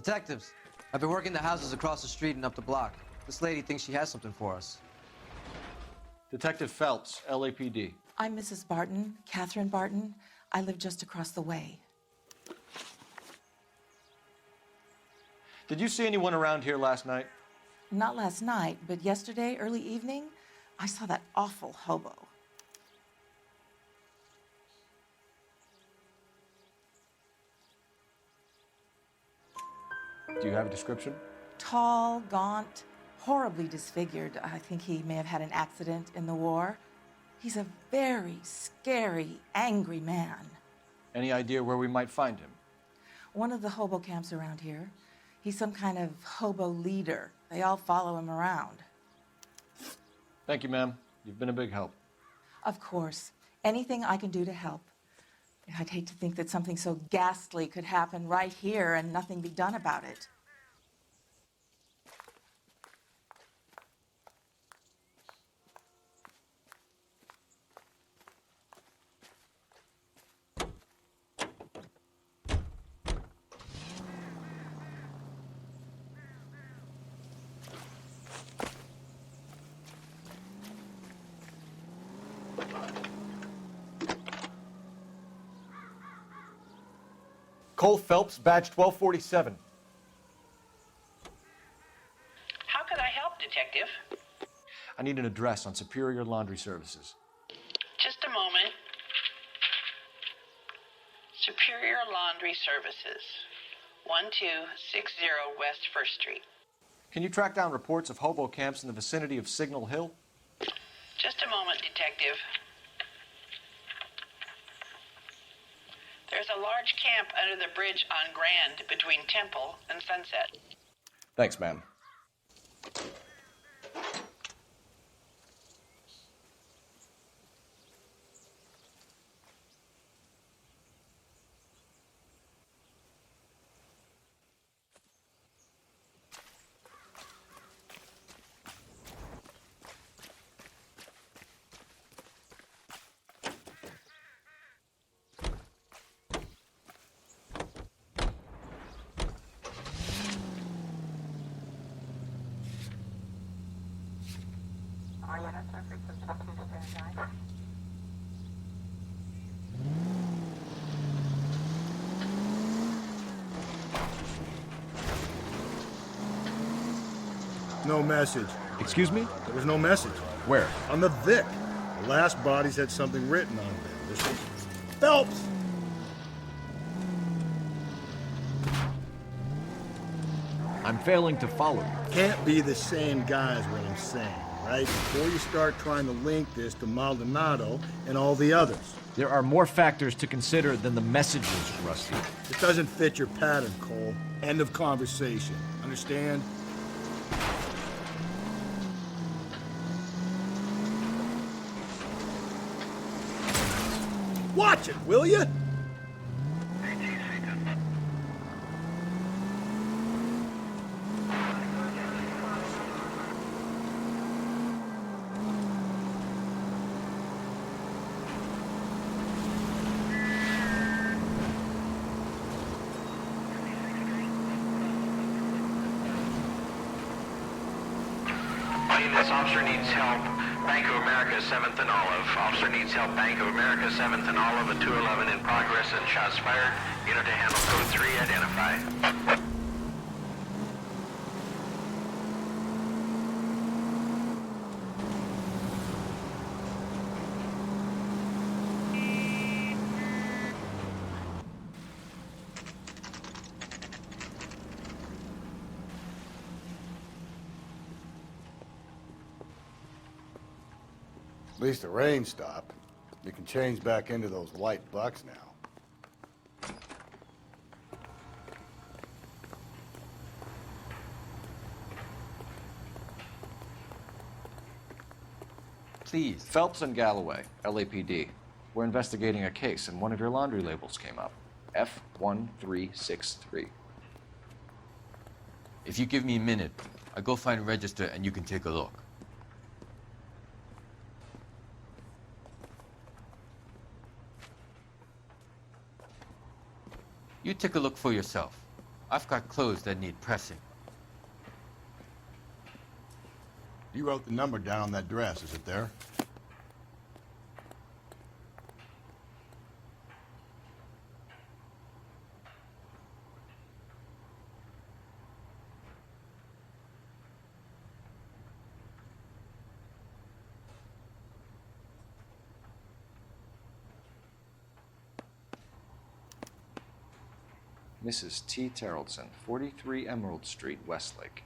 Detectives, I've been working the houses across the street and up the block. This lady thinks she has something for us. Detective Phelps, LAPD. I'm Mrs. Barton, Catherine Barton. I live just across the way. Did you see anyone around here last night? Not last night, but yesterday, early evening, I saw that awful hobo. Do you have a description? Tall, gaunt, horribly disfigured. I think he may have had an accident in the war. He's a very scary, angry man. Any idea where we might find him? One of the hobo camps around here. He's some kind of hobo leader. They all follow him around. Thank you, ma'am. You've been a big help. Of course. Anything I can do to help. I'd hate to think that something so ghastly could happen right here and nothing be done about it. Cole Phelps, badge 1247. How can I help, Detective? I need an address on Superior Laundry Services. Just a moment. Superior Laundry Services, 1260 West 1st Street. Can you track down reports of hobo camps in the vicinity of Signal Hill? Just a moment, Detective. There's a large camp under the bridge on Grand between Temple and Sunset. Thanks, ma'am. No message. Excuse me? There was no message. Where? On the Vic. The last bodies had something written on them. This was Phelps! I'm failing to follow you. Can't be the same guy is what I'm saying, right? Before you start trying to link this to Maldonado and all the others. There are more factors to consider than the messages, Rusty. It doesn't fit your pattern, Cole. End of conversation. Understand? Watch it, will you? This officer needs help. Bank of America, 7th and Olive. Officer needs help. Bank of America, 7th and Olive, at 211 in progress and shots fired. Unit to handle code 3, identify. At least the rain stopped. You can change back into those white bucks now. Please. Phelps and Galloway, LAPD. We're investigating a case, and one of your laundry labels came up. F1363. If you give me a minute, I'll go find a register and you can take a look. You take a look for yourself. I've got clothes that need pressing. You wrote the number down on that dress, is it there? Mrs. T. Terrellson, 43 Emerald Street, Westlake.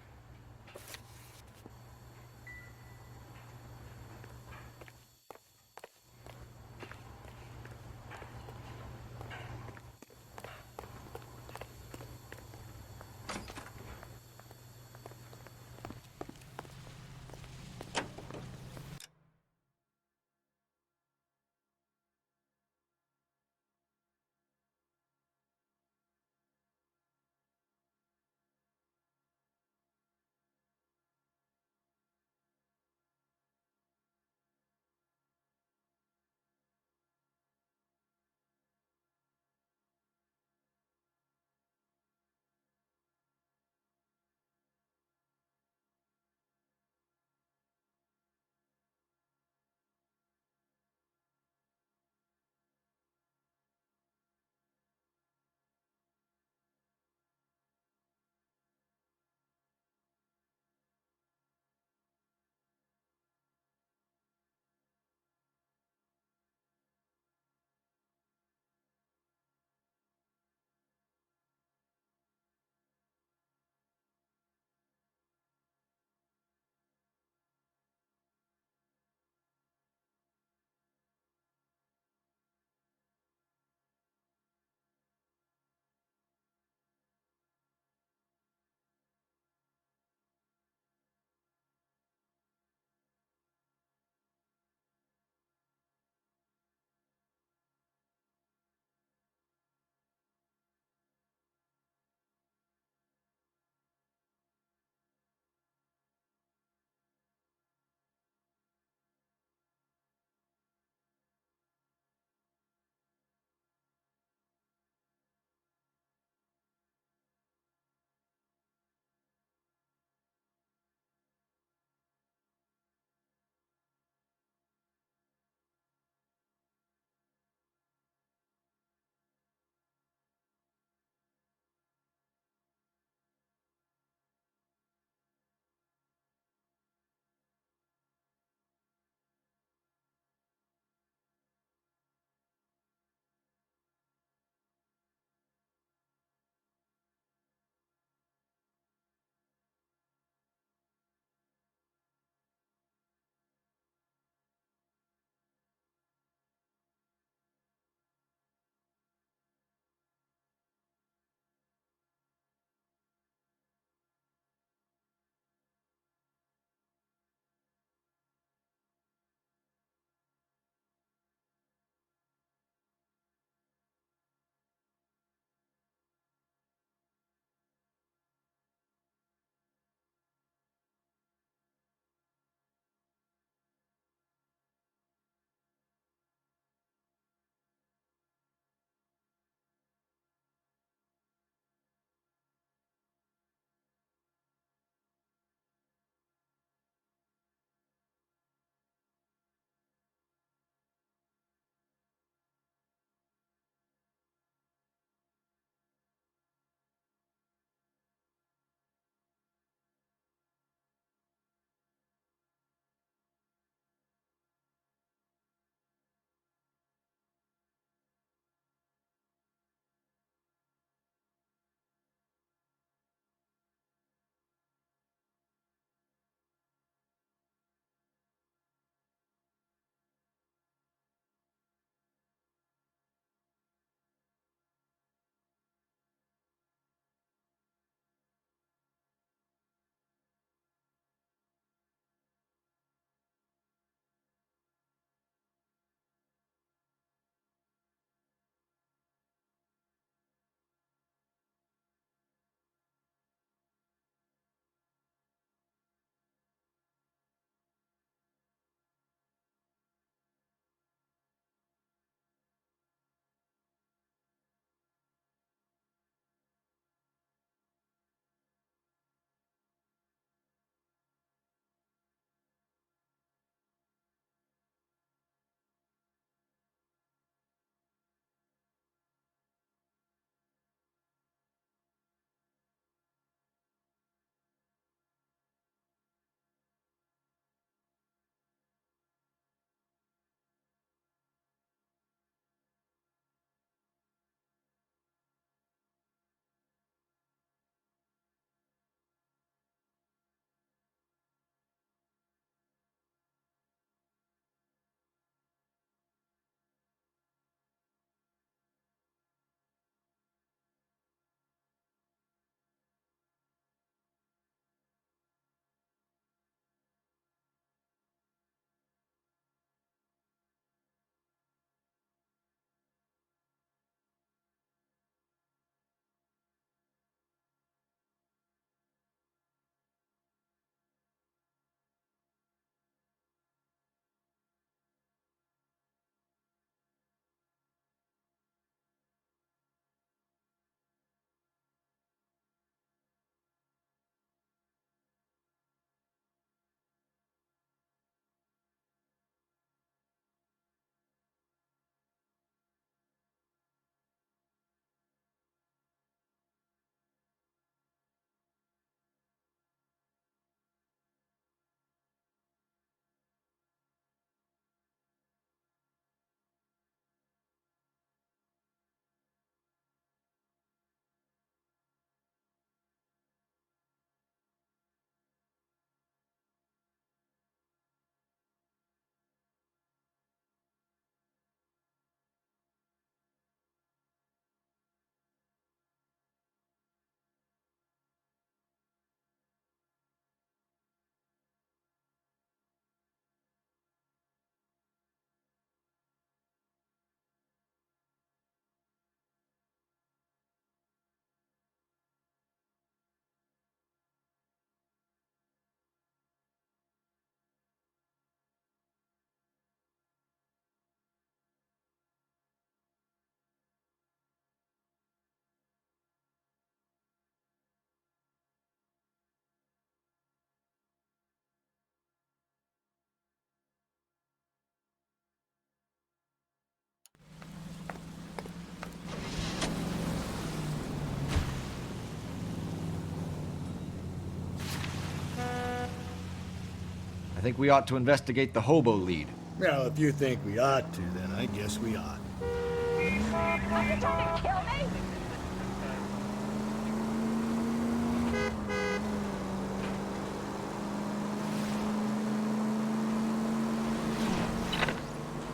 think we ought to investigate the hobo lead. Well, if you think we ought to, then I guess we ought. Are you trying to kill me?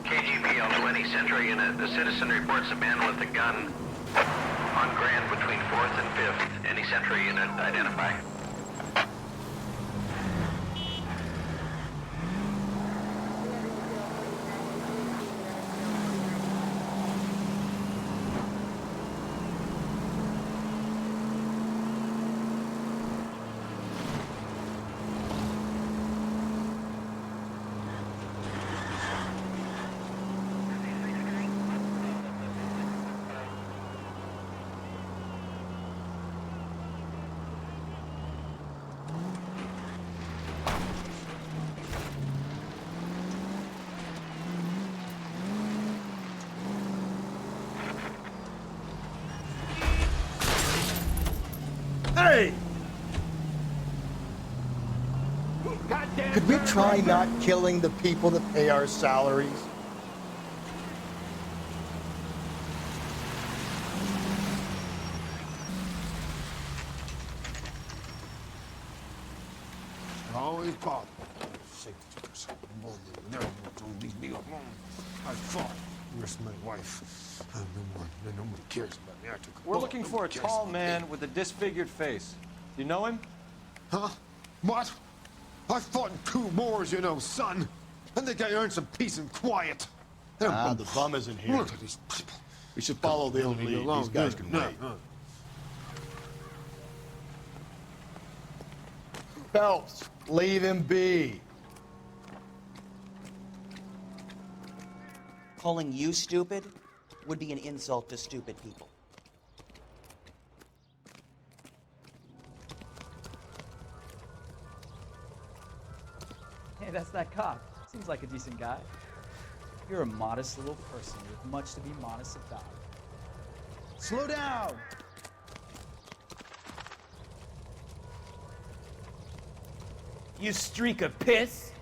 KGPL 20 Central Unit. The citizen reports a man with a gun on Grand between 4th and 5th. Any Central Unit identify. Hey! Could we try not killing the people that pay our salaries? Always bother. Never don't leave me alone. I fought. Where's my wife? Nobody cares about me. I took a We're bullet. looking for a Nobody cares tall about man me. with a disfigured face. Do you know him? Huh? What? I fought in 2 wars, you know, son. I think I earned some peace and quiet. Ah, the bum isn't here. Look at these people. We should follow the Leave me lead. alone. These guys can No, wait. no. Phelps, leave him be. Calling you stupid would be an insult to stupid people. Hey, that's that cop. Seems like a decent guy. You're a modest little person with much to be modest about. Slow down! You streak of piss!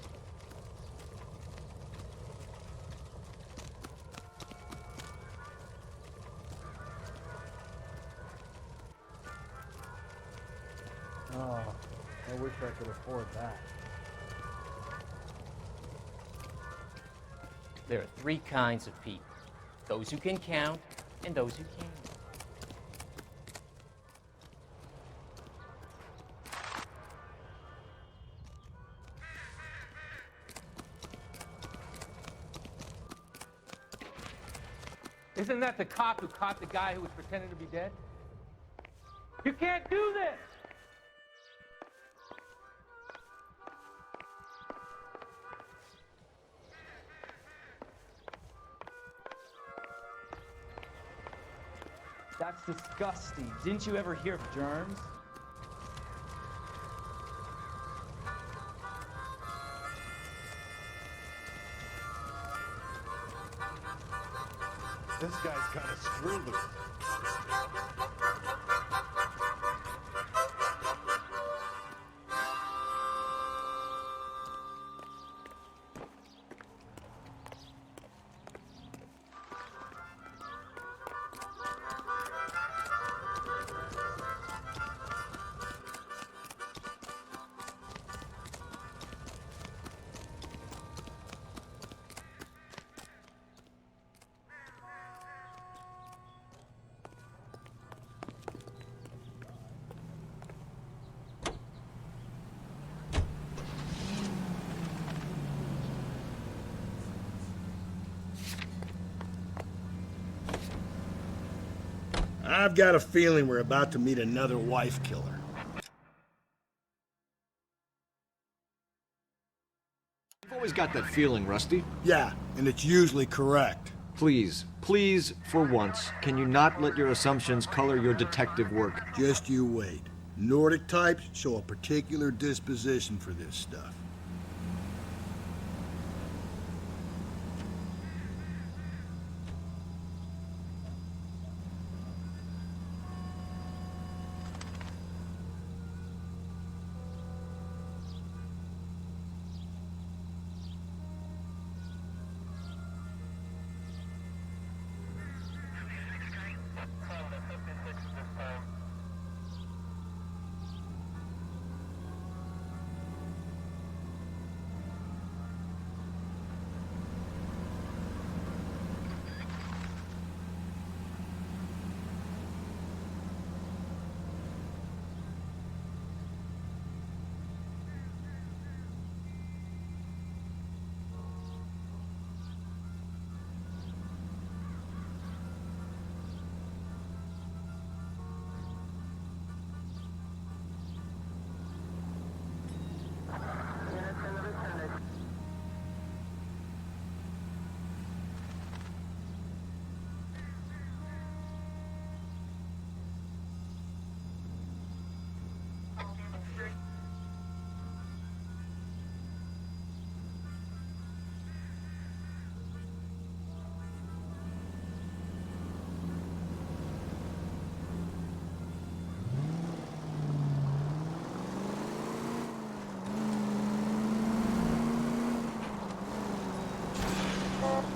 Oh, I wish I could afford that. There are 3 kinds of people. Those who can count and those who can't. Isn't that the cop who caught the guy who was pretending to be dead? You can't do this! That's disgusting. Didn't you ever hear of germs? This guy's kind of screwed with it. I've got a feeling we're about to meet another wife killer. I've always got that feeling, Rusty. Yeah, and it's usually correct. Please, please, for once, can you not let your assumptions color your detective work? Just you wait. Nordic types show a particular disposition for this stuff.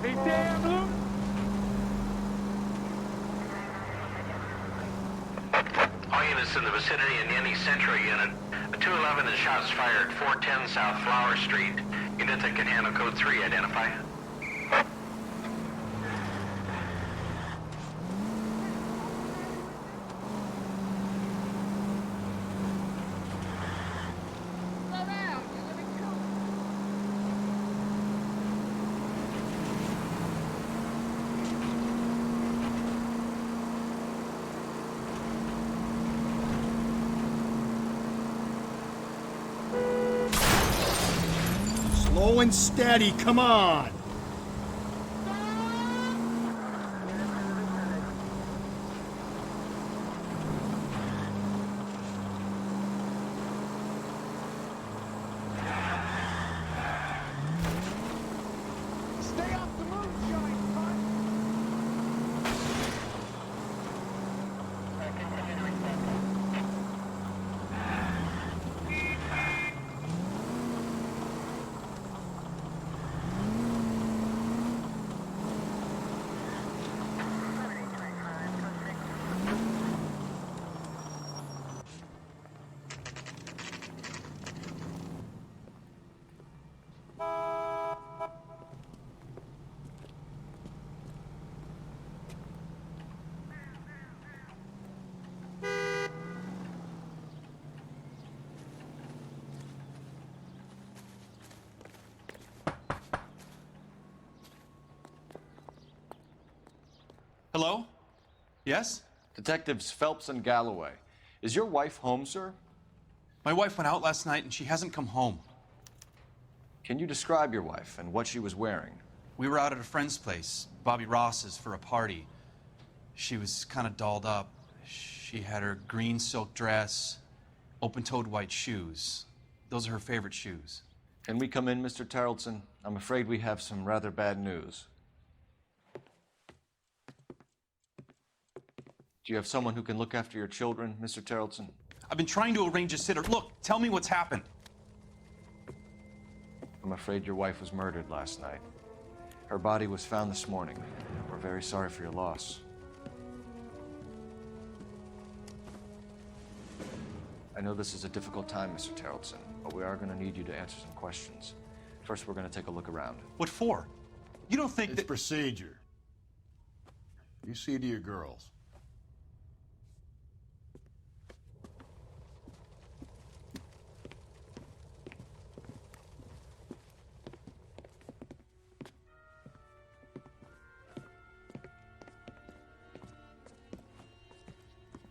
Hey, damn, Luke! All units in the vicinity in any Central unit. A 211 and shots fired, 410 South Flower Street. Unit that can handle code 3, identify. Slow and steady, come on! Stay off the moonshine, cunt! Hello? Yes? Detectives Phelps and Galloway. Is your wife home, sir? My wife went out last night and she hasn't come home. Can you describe your wife and what she was wearing? We were out at a friend's place, Bobby Ross's, for a party. She was kind of dolled up. She had her green silk dress, open-toed white shoes. Those are her favorite shoes. Can we come in, Mr. Tarleton? I'm afraid we have some rather bad news. Do you have someone who can look after your children, Mr. Tarleton? I've been trying to arrange a sitter. Look, tell me what's happened. I'm afraid your wife was murdered last night. Her body was found this morning. We're very sorry for your loss. I know this is a difficult time, Mr. Tarleton, but we are going to need you to answer some questions. First, we're going to take a look around. What for? You don't think it's that... procedure. You see to your girls.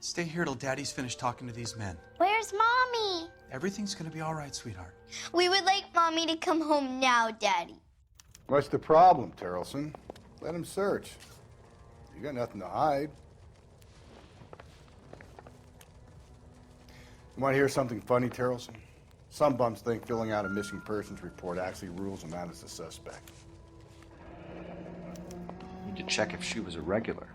Stay here till Daddy's finished talking to these men. Where's Mommy? Everything's gonna be all right, sweetheart. We would like Mommy to come home now, Daddy. What's the problem, Tarleton? Let him search. You got nothing to hide. You want to hear something funny, Tarleton? Some bums think filling out a missing persons report actually rules them out as a suspect. Need to check if she was a regular.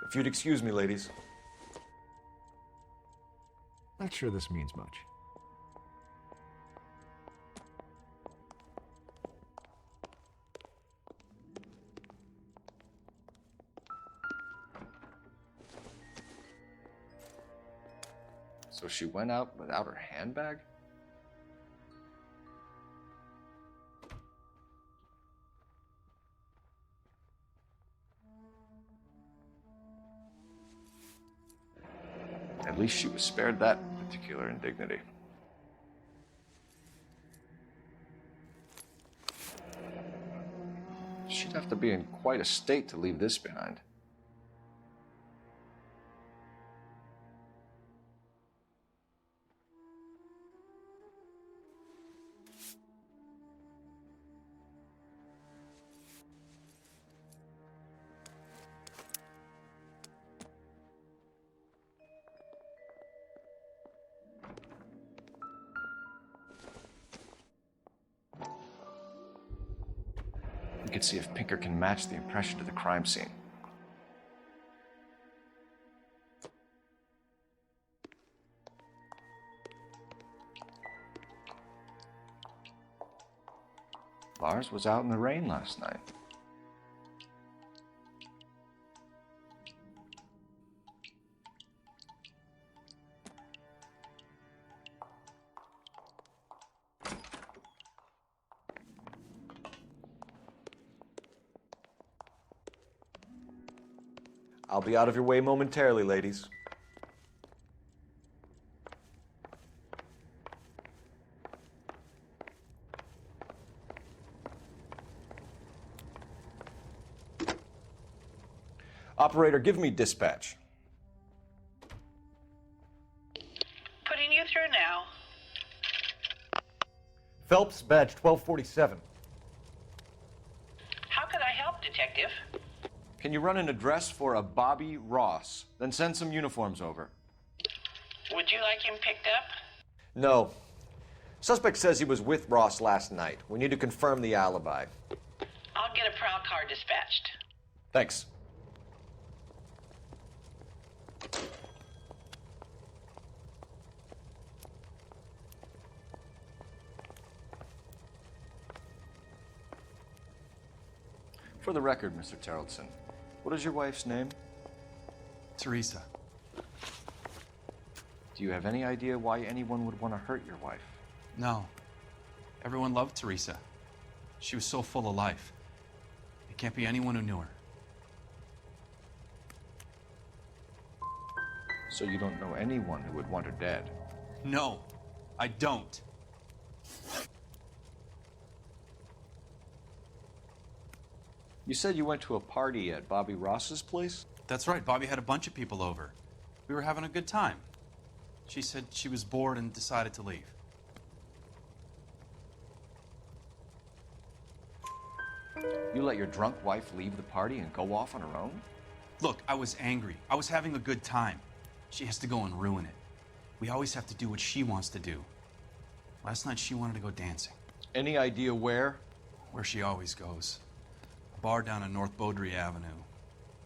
If you'd excuse me, ladies. Not sure this means much. So she went out without her handbag? At least she was spared that particular indignity. She'd have to be in quite a state to leave this behind. We could see if Pinker can match the impression to the crime scene. Lars was out in the rain last night. I'll be out of your way momentarily, ladies. Operator, give me dispatch. Putting you through now. Phelps, badge 1247. How could I help, Detective? Can you run an address for a Bobby Ross? Then send some uniforms over. Would you like him picked up? No. Suspect says he was with Ross last night. We need to confirm the alibi. I'll get a prowl car dispatched. Thanks. For the record, Mr. Terrellson, what is your wife's name? Teresa. Do you have any idea why anyone would want to hurt your wife? No. Everyone loved Teresa. She was so full of life. It can't be anyone who knew her. So you don't know anyone who would want her dead? No, I don't. You said you went to a party at Bobby Ross's place? That's right. Bobby had a bunch of people over. We were having a good time. She said she was bored and decided to leave. You let your drunk wife leave the party and go off on her own? Look, I was angry. I was having a good time. She has to go and ruin it. We always have to do what she wants to do. Last night she wanted to go dancing. Any idea where? Where she always goes. A bar down on North Beaudry Avenue.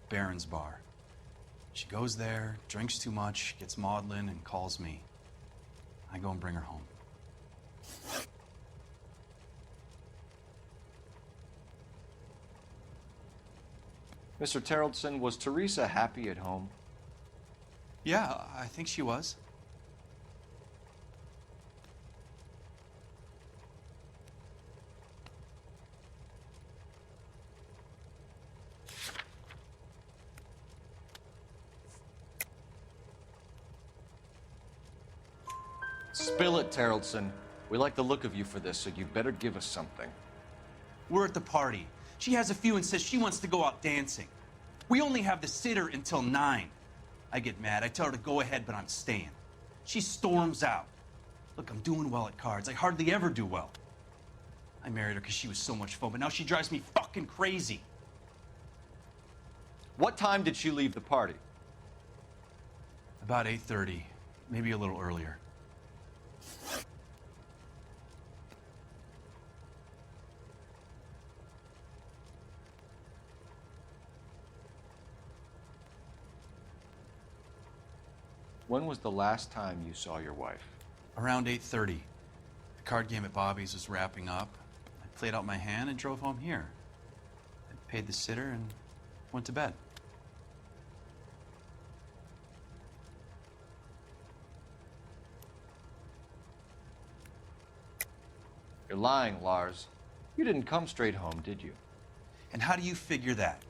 Barron's Bar. She goes there, drinks too much, gets maudlin, and calls me. I go and bring her home. Mr. Terrellson, was Teresa happy at home? Yeah, I think she was. Spill it, Terrellson. We like the look of you for this, so you better give us something. We're at the party. She has a few and says she wants to go out dancing. We only have the sitter until 9. I get mad. I tell her to go ahead, but I'm staying. She storms out. Look, I'm doing well at cards. I hardly ever do well. I married her because she was so much fun, but now she drives me fucking crazy. What time did she leave the party? About 8:30, maybe a little earlier. When was the last time you saw your wife? Around 8:30. The card game at Bobby's was wrapping up. I played out my hand and drove home here. I paid the sitter and went to bed. You're lying, Lars. You didn't come straight home, did you? And how do you figure that?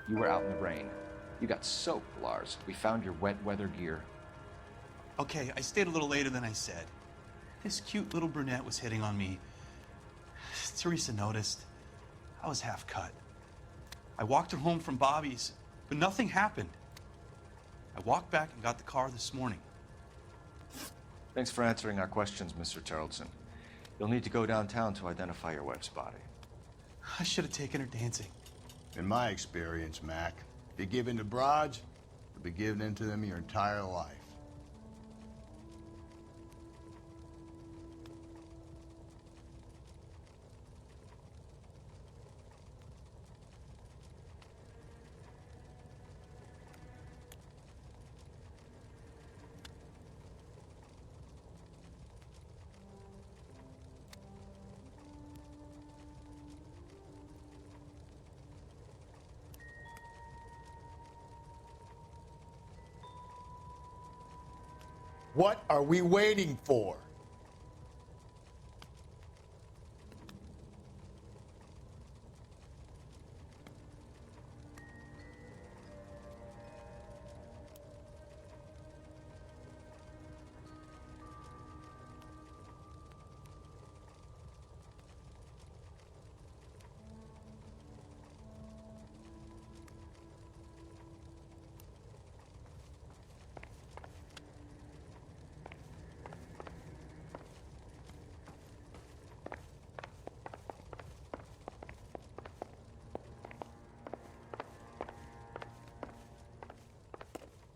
You were out in the rain. You got soaked, Lars. We found your wet weather gear. Okay, I stayed a little later than I said. This cute little brunette was hitting on me. Teresa noticed. I was half cut. I walked her home from Bobby's, but nothing happened. I walked back and got the car this morning. Thanks for answering our questions, Mr. Terrellson. You'll need to go downtown to identify your wife's body. I should have taken her dancing. In my experience, Mac, if you give in to broads, you'll be giving in to them your entire life. What are we waiting for?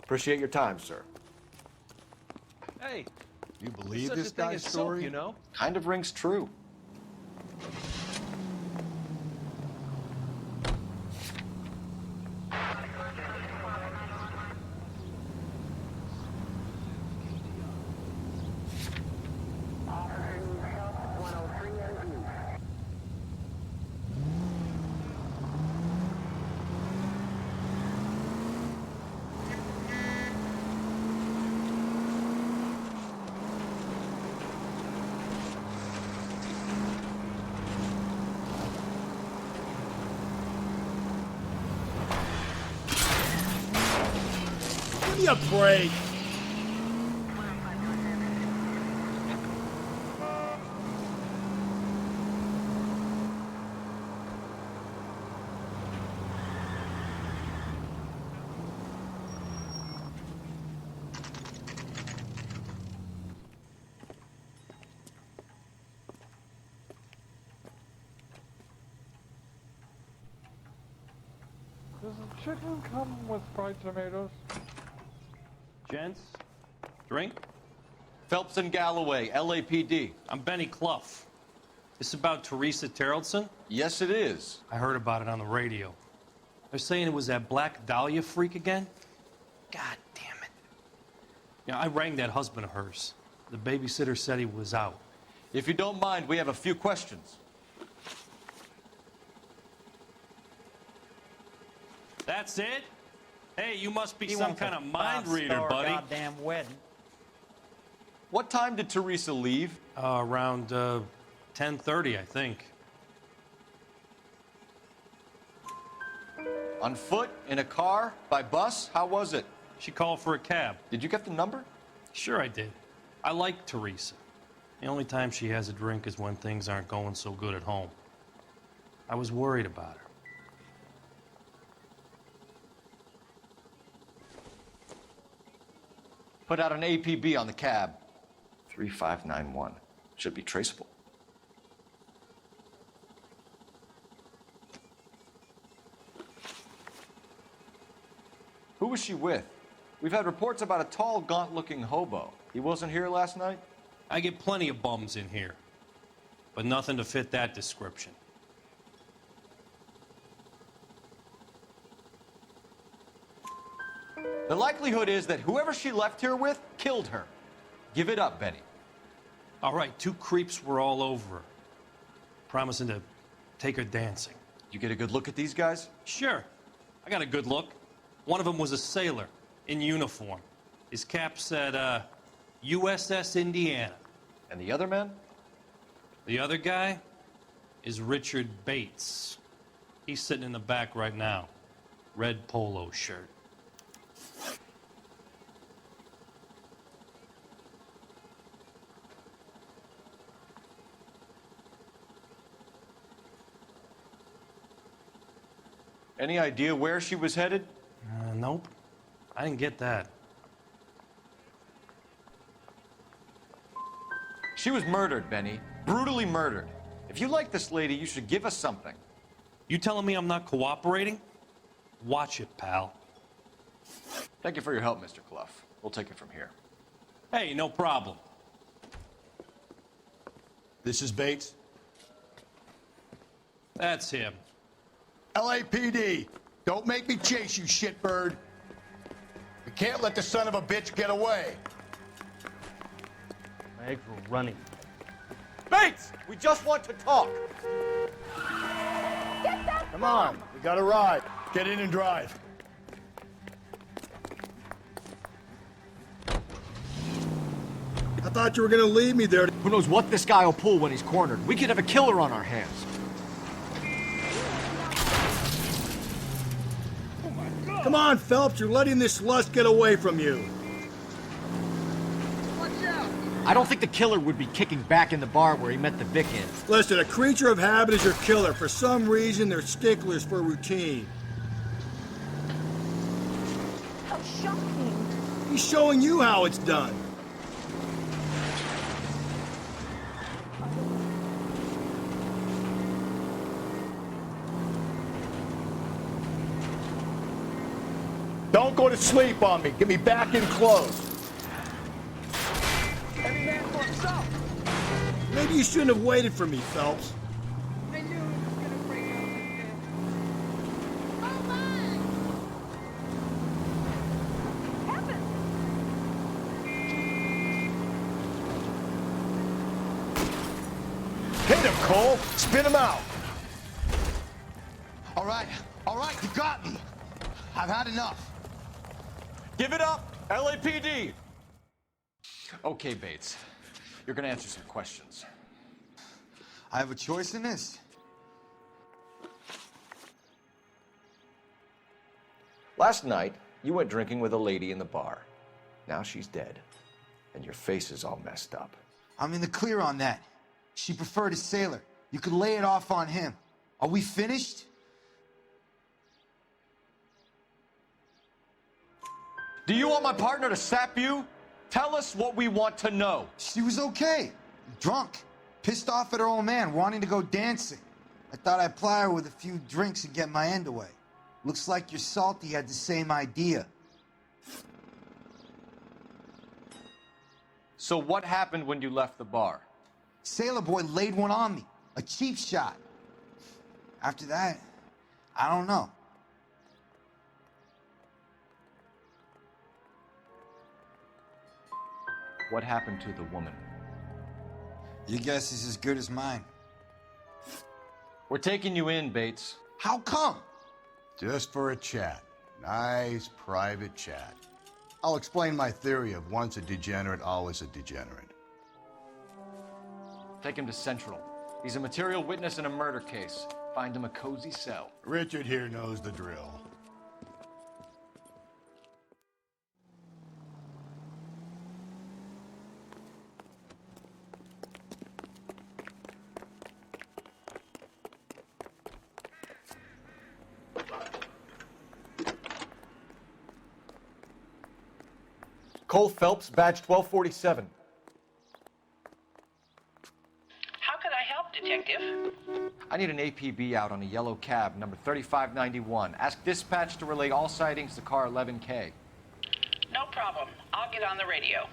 Appreciate your time, sir. Hey, You believe such this a thing guy's as story? soap, you know? Kind of rings true. Give me a break. Does the chicken come with fried tomatoes? Gents, drink? Phelps and Galloway, LAPD. I'm Benny Clough. This about Teresa Terrellson? Yes, it is. I heard about it on the radio. They're saying it was that Black Dahlia freak again? God damn it. Yeah, I rang that husband of hers. The babysitter said he was out. If you don't mind, we have a few questions. That's it? Hey, you must be He some wants kind a of mind reader, five-star buddy. goddamn wedding. What time did Teresa leave? Around 10:30, I think. On foot? In a car? By bus? How was it? She called for a cab. Did you get the number? Sure I did. I like Teresa. The only time she has a drink is when things aren't going so good at home. I was worried about her. Put out an APB on the cab. 3591. Should be traceable. Who was she with? We've had reports about a tall, gaunt-looking hobo. He wasn't here last night? I get plenty of bums in here, but nothing to fit that description. The likelihood is that whoever she left here with killed her. Give it up, Benny. All right, two creeps were all over her, promising to take her dancing. You get a good look at these guys? Sure. I got a good look. One of them was a sailor in uniform. His cap said, USS Indiana. And the other man? The other guy is Richard Bates. He's sitting in the back right now. Red polo shirt. Any idea where she was headed? Nope. I didn't get that. She was murdered, Benny. Brutally murdered. If you like this lady, you should give us something. You telling me I'm not cooperating? Watch it, pal. Thank you for your help, Mr. Clough. We'll take it from here. Hey, no problem. This is Bates. That's him. LAPD, don't make me chase you, shitbird. We can't let the son of a bitch get away. My eggs were running. Bates! We just want to talk! Come on, we got a ride. Get in and drive. I thought you were gonna leave me there. Who knows what this guy will pull when he's cornered? We could have a killer on our hands. Come on, Phelps, you're letting this lust get away from you. I don't think the killer would be kicking back in the bar where he met the Vic in. Listen, a creature of habit is your killer. For some reason, they're sticklers for routine. How shocking. He's showing you how it's done. Don't go to sleep on me. Get me back in close. Every man for himself. Maybe you shouldn't have waited for me, Phelps. I knew it was gonna break out like this. Oh my! Heavens! Hit him, Cole. Spin him out. All right, you got me. I've had enough. Give it up, LAPD! Okay, Bates. You're gonna answer some questions. I have a choice in this. Last night, you went drinking with a lady in the bar. Now she's dead, and your face is all messed up. I'm in the clear on that. She preferred a sailor. You could lay it off on him. Are we finished? Do you want my partner to sap you? Tell us what we want to know. She was okay. Drunk. Pissed off at her old man, wanting to go dancing. I thought I'd ply her with a few drinks and get my end away. Looks like your salty had the same idea. So what happened when you left the bar? Sailor boy laid one on me. A cheap shot. After that, I don't know. What happened to the woman? Your guess is as good as mine. We're taking you in, Bates. How come? Just for a chat. Nice private chat. I'll explain my theory of once a degenerate, always a degenerate. Take him to Central. He's a material witness in a murder case. Find him a cozy cell. Richard here knows the drill. Cole Phelps, badge 1247. How could I help, Detective? I need an APB out on a yellow cab, number 3591. Ask dispatch to relay all sightings to car 11K. No problem. I'll get on the radio.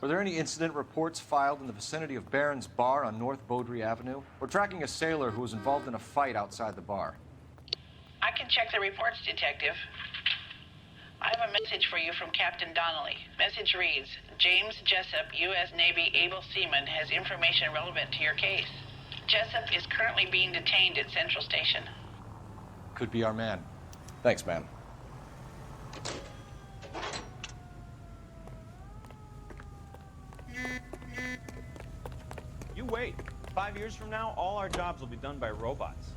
Were there any incident reports filed in the vicinity of Barron's Bar on North Beaudry Avenue? We're tracking a sailor who was involved in a fight outside the bar. I can check the reports, Detective. I have a message for you from Captain Donnelly. Message reads, James Jessup, U.S. Navy able seaman, has information relevant to your case. Jessup is currently being detained at Central Station. Could be our man. Thanks, man. You wait. 5 years from now, all our jobs will be done by robots.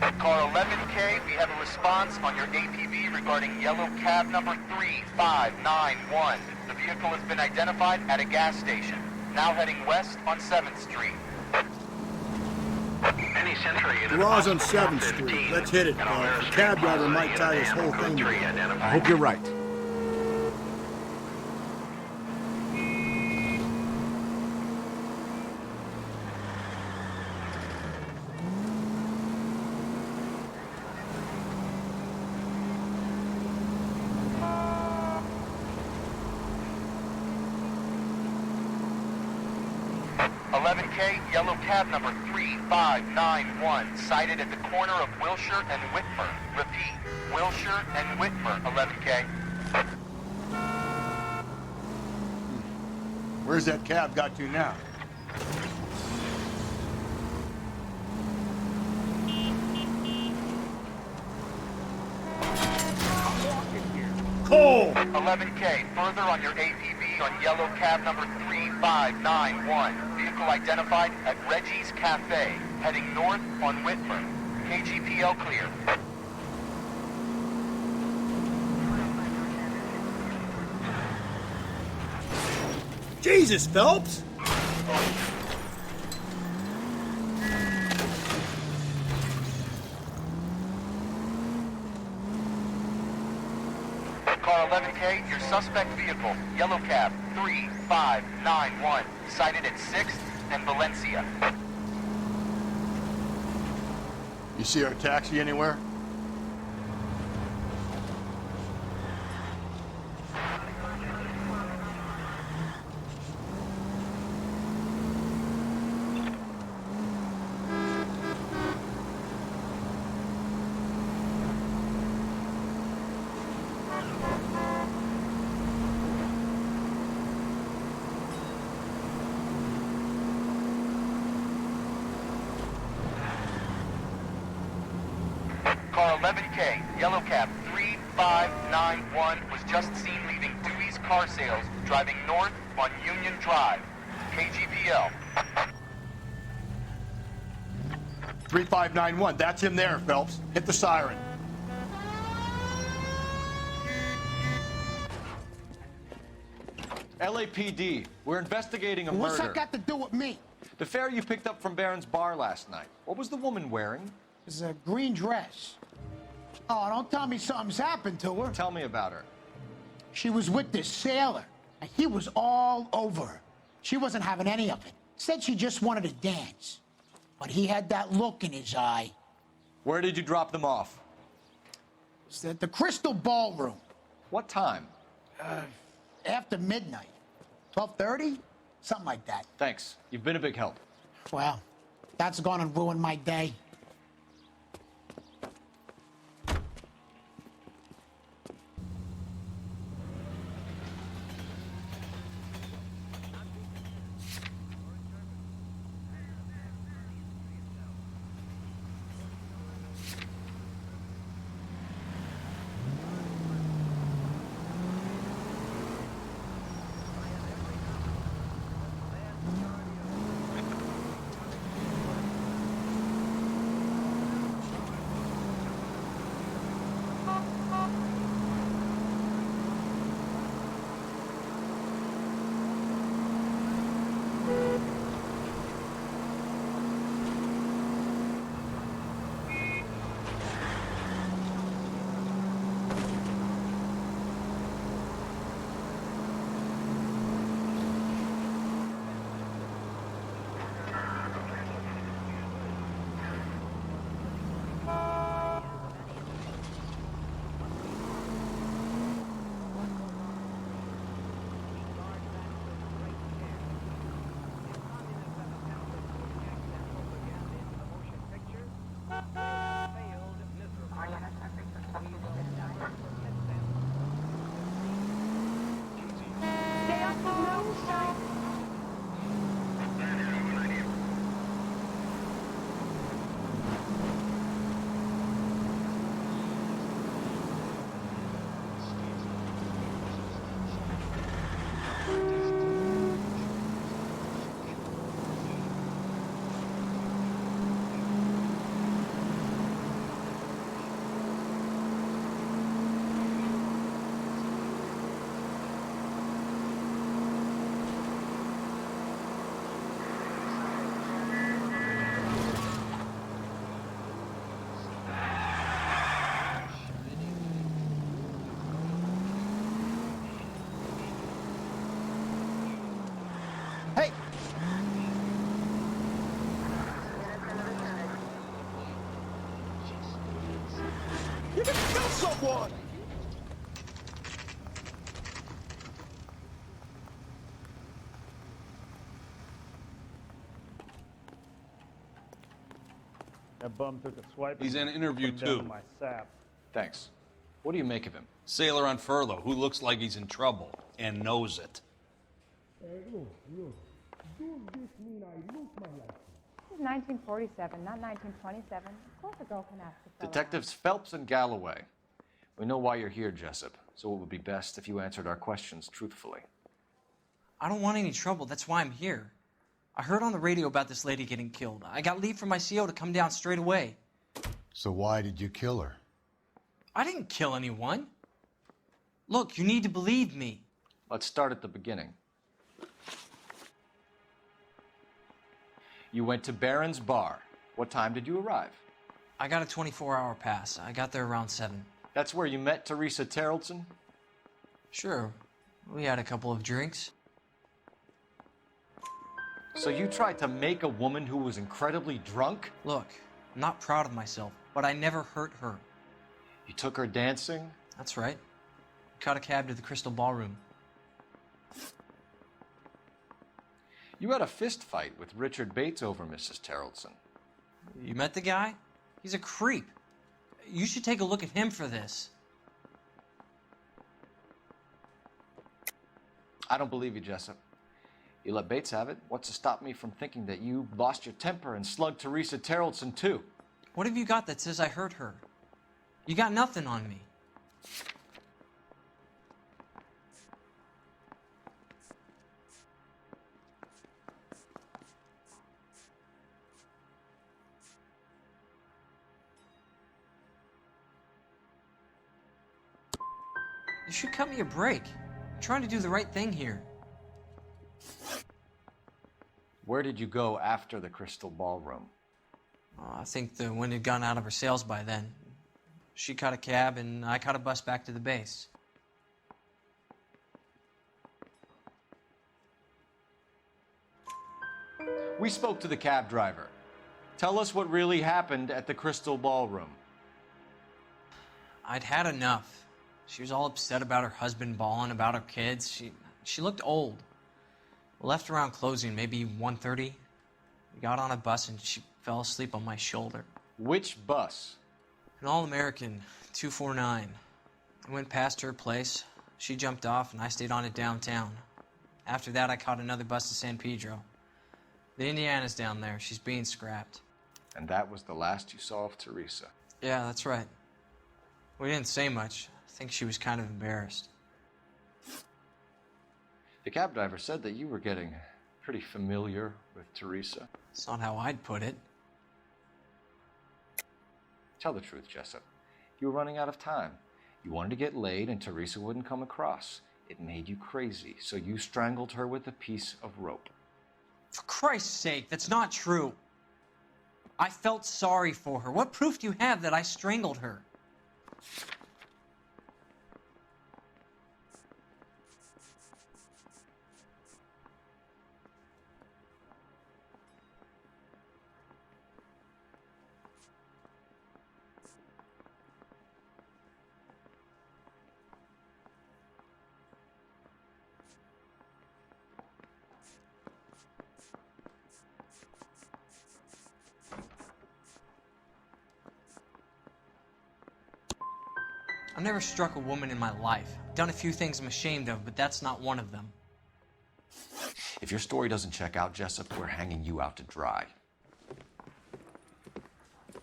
At car 11K, we have a response on your APB regarding yellow cab number 3591. The vehicle has been identified at a gas station, now heading west on 7th Street. Any Century unit. Garage on 7th Street. Let's hit it, bro. The cab driver might tie this whole thing together. I hope you're right. 11K, yellow cab number 3591, sighted at the corner of Wilshire and Whitmer. Repeat, Wilshire and Whitmer, 11K. Where's that cab got to now? Cole! 11K, further on your APB on yellow cab number 3591. Vehicle identified at Reggie's Cafe, heading north on Whitmer. KGPL clear. Jesus, Phelps! Car 11K, your suspect vehicle, yellow cab 3591, sighted at 6th and Valencia. You see our taxi anywhere? Car 11K, yellow cab 3591, was just seen leaving Dewey's Car Sales, driving north on Union Drive. KGPL. 3591, that's him there, Phelps. Hit the siren. LAPD, we're investigating a What's murder. that got to do with me? The fare you picked up from Barron's bar last night. What was the woman wearing? It's a green dress. Oh, don't tell me something's happened to her. Tell me about her. She was with this sailor, and he was all over her. She wasn't having any of it. Said she just wanted to dance. But he had that look in his eye. Where did you drop them off? It's at the Crystal Ballroom. What time? After midnight. 12:30? Something like that. Thanks. You've been a big help. Well, that's gonna ruin my day. Hey! You're gonna kill someone! That bum took a swipe. He's in an interview, Put him down too. to my sap. Thanks. What do you make of him? Sailor on furlough who looks like he's in trouble and knows it. This is 1947, not 1927. Of course a girl can ask a fellow. Detectives Phelps and Galloway. We know why you're here, Jessup, so it would be best if you answered our questions truthfully. I don't want any trouble. That's why I'm here. I heard on the radio about this lady getting killed. I got leave from my CO to come down straight away. So why did you kill her? I didn't kill anyone. Look, you need to believe me. Let's start at the beginning. You went to Barron's Bar. What time did you arrive? I got a 24-hour pass. I got there around 7. That's where you met Teresa Terrellson? Sure. We had a couple of drinks. So you tried to make a woman who was incredibly drunk? Look, I'm not proud of myself, but I never hurt her. You took her dancing? That's right. Caught a cab to the Crystal Ballroom. You had a fist fight with Richard Bates over Mrs. Terrellson. You met the guy? He's a creep. You should take a look at him for this. I don't believe you, Jessup. You let Bates have it. What's to stop me from thinking that you lost your temper and slugged Teresa Terrellson, too? What have you got that says I hurt her? You got nothing on me. You should cut me a break. I'm trying to do the right thing here. Where did you go after the Crystal Ballroom? I think the wind had gone out of her sails by then. She caught a cab, and I caught a bus back to the base. We spoke to the cab driver. Tell us what really happened at the Crystal Ballroom. I'd had enough. She was all upset about her husband bawling about her kids. She looked old. We left around closing, maybe 1:30. We got on a bus and she fell asleep on my shoulder. Which bus? An All-American, 249. I went past her place. She jumped off and I stayed on it downtown. After that, I caught another bus to San Pedro. The Indiana's down there. She's being scrapped. And that was the last you saw of Teresa? Yeah, that's right. We didn't say much. I think she was kind of embarrassed. The cab driver said that you were getting pretty familiar with Teresa. It's not how I'd put it. Tell the truth, Jessup. You were running out of time. You wanted to get laid and Teresa wouldn't come across. It made you crazy, so you strangled her with a piece of rope. For Christ's sake, that's not true. I felt sorry for her. What proof do you have that I strangled her? I've never struck a woman in my life. I've done a few things I'm ashamed of, but that's not one of them. If your story doesn't check out, Jessup, we're hanging you out to dry.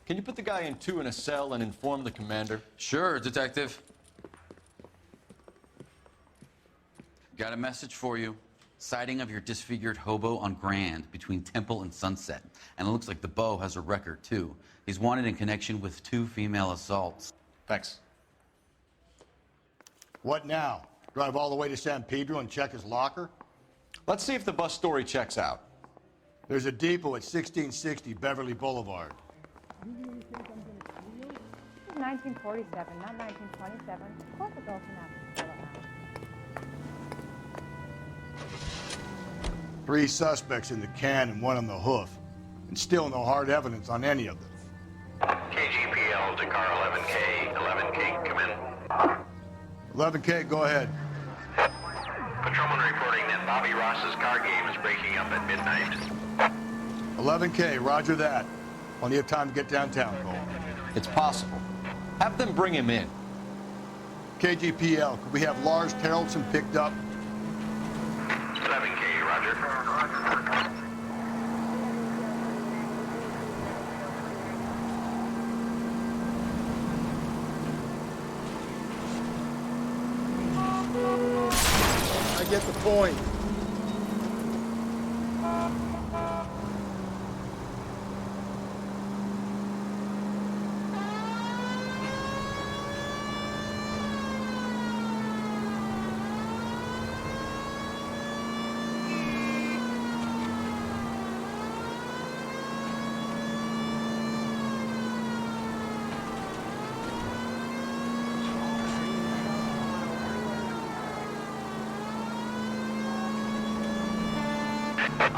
Can you put the guy in 2 in a cell and inform the commander? Sure, Detective. Got a message for you. Sighting of your disfigured hobo on Grand between Temple and Sunset. And it looks like the Beau has a record, too. He's wanted in connection with 2 female assaults. Thanks. What now? Drive all the way to San Pedro and check his locker? Let's see if the bus story checks out. There's a depot at 1660 Beverly Boulevard. This is 1947, not 1927. Of course a girl can ask a fellow out. 3 suspects in the can and 1 on the hoof. And still no hard evidence on any of them. KGPL to car 11K. 11K, come in. 11K, go ahead. Patrolman reporting that Bobby Ross's car game is breaking up at midnight. 11K, roger that. Plenty of time to get downtown, Cole. It's possible. Have them bring him in. KGPL, could we have Lars Terrelson picked up? 11K, roger. I get the point.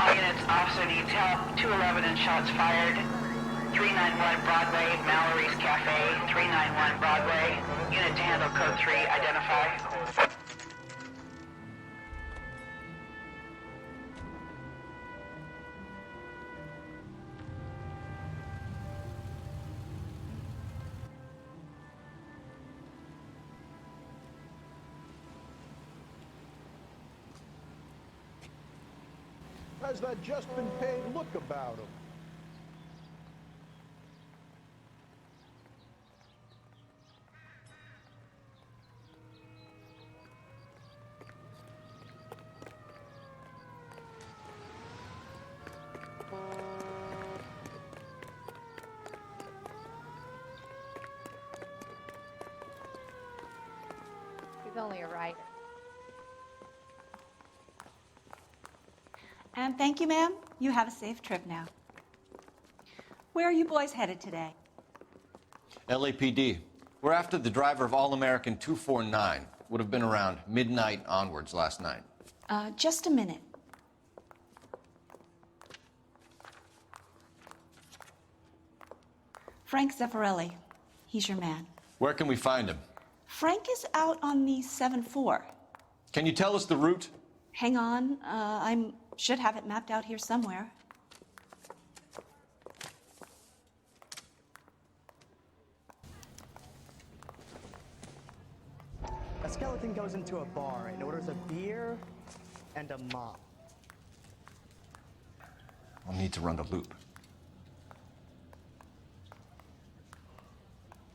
All units, officer needs help. 211 and shots fired. 391 Broadway, Mallory's Cafe. 391 Broadway. Unit to handle code 3, identify. Has that just been paid look about him? He's only a writer. And thank you, ma'am. You have a safe trip now. Where are you boys headed today? LAPD. We're after the driver of All-American 249. Would have been around midnight onwards last night. Just a minute. Frank Zeffirelli. He's your man. Where can we find him? Frank is out on the 7-4. Can you tell us the route? Hang on. I should have it mapped out here somewhere. A skeleton goes into a bar and orders a beer and a mop. I'll need to run the loop.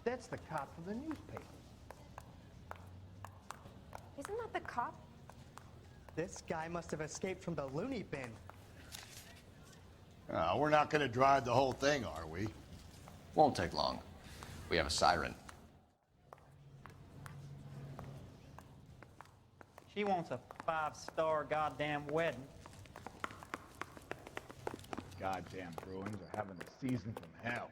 That's the cop from the newspaper. Isn't that the cop? This guy must have escaped from the loony bin. We're not going to drive the whole thing, are we? Won't take long. We have a siren. She wants a 5-star goddamn wedding. Goddamn Bruins are having a season from hell.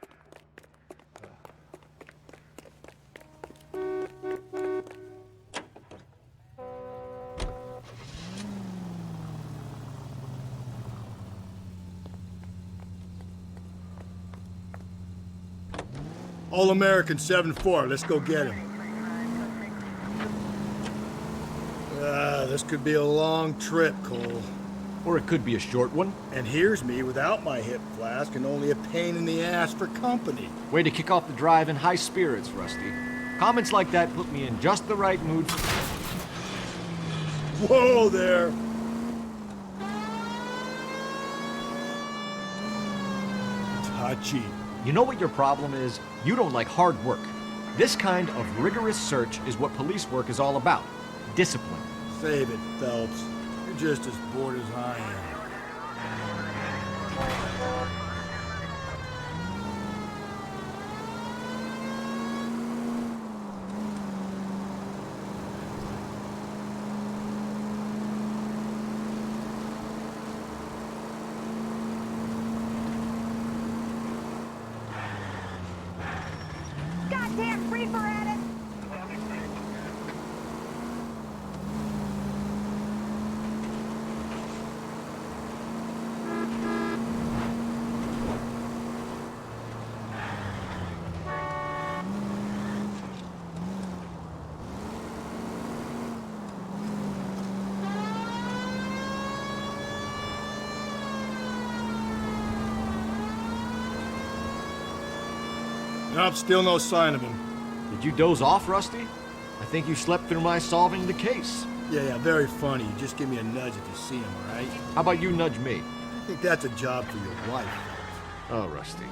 All-American 7-4, let's go get him. This could be a long trip, Cole. Or it could be a short one. And here's me without my hip flask and only a pain in the ass for company. Way to kick off the drive in high spirits, Rusty. Comments like that put me in just the right mood. Whoa there! Touchy. You know what your problem is? You don't like hard work. This kind of rigorous search is what police work is all about. Discipline. Save it, Phelps. You're just as bored as I am. Goddamn reefer at it! Nope, still no sign of him. Did you doze off, Rusty? I think you slept through my solving the case. Yeah, very funny. You just give me a nudge if you see him, all right? How about you nudge me? I think that's a job for your wife. Oh, Rusty.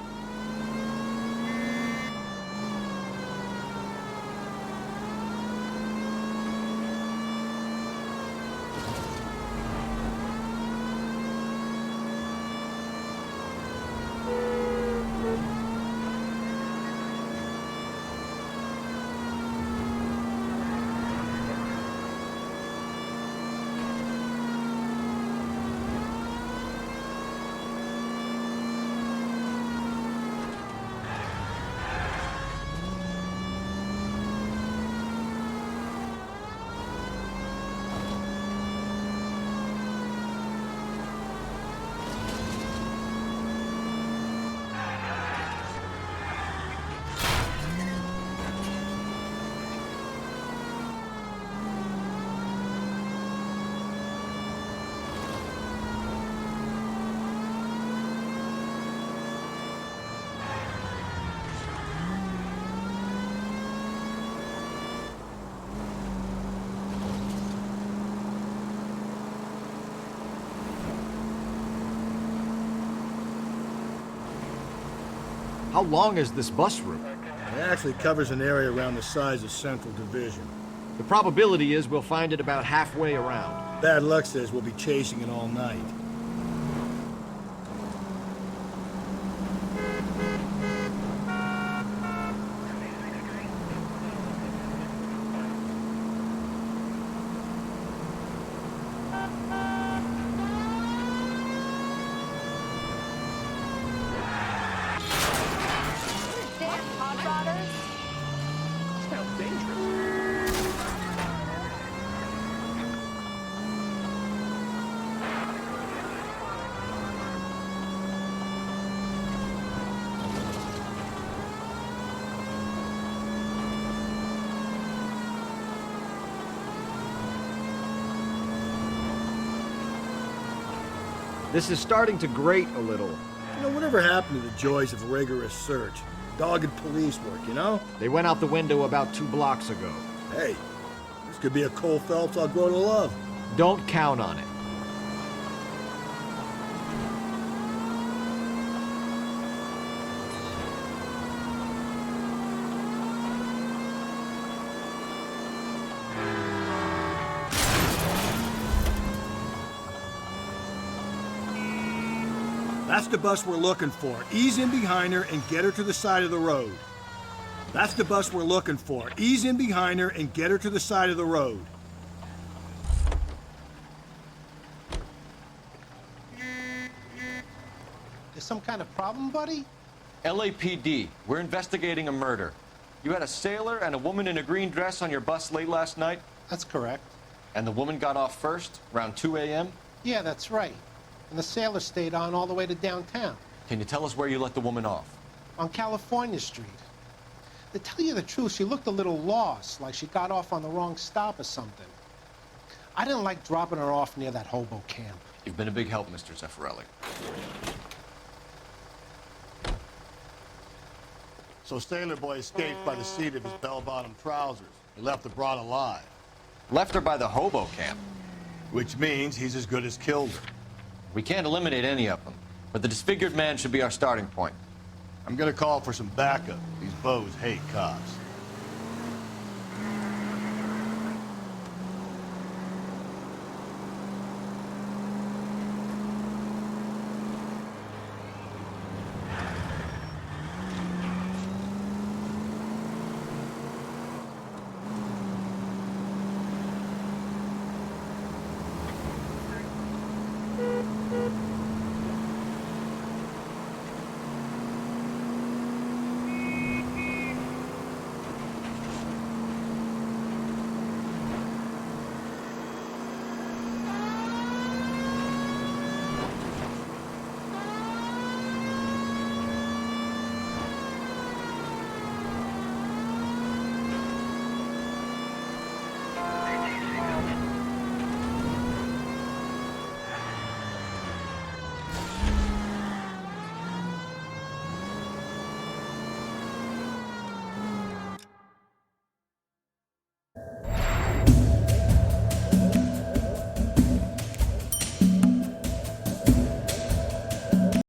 How long is this bus route? It actually covers an area around the size of Central Division. The probability is we'll find it about halfway around. Bad luck says we'll be chasing it all night. This is starting to grate a little. You know, whatever happened to the joys of rigorous search? Dogged police work, you know? They went out the window about 2 blocks ago. Hey, this could be a Cole Phelps I'll grow to love. Don't count on it. That's the bus we're looking for. Ease in behind her and get her to the side of the road. That's the bus we're looking for. Ease in behind her and get her to the side of the road. There's some kind of problem, buddy? LAPD, we're investigating a murder. You had a sailor and a woman in a green dress on your bus late last night? That's correct. And the woman got off first, around 2 a.m.? Yeah, that's right. And the sailor stayed on all the way to downtown. Can you tell us where you let the woman off? On California Street. To tell you the truth, she looked a little lost, like she got off on the wrong stop or something. I didn't like dropping her off near that hobo camp. You've been a big help, Mr. Zeffirelli. So Sailor Boy escaped by the seat of his bell-bottom trousers. He left the broad alive. Left her by the hobo camp. Which means he's as good as killed her. We can't eliminate any of them, but the disfigured man should be our starting point. I'm gonna call for some backup. These bows hate cops.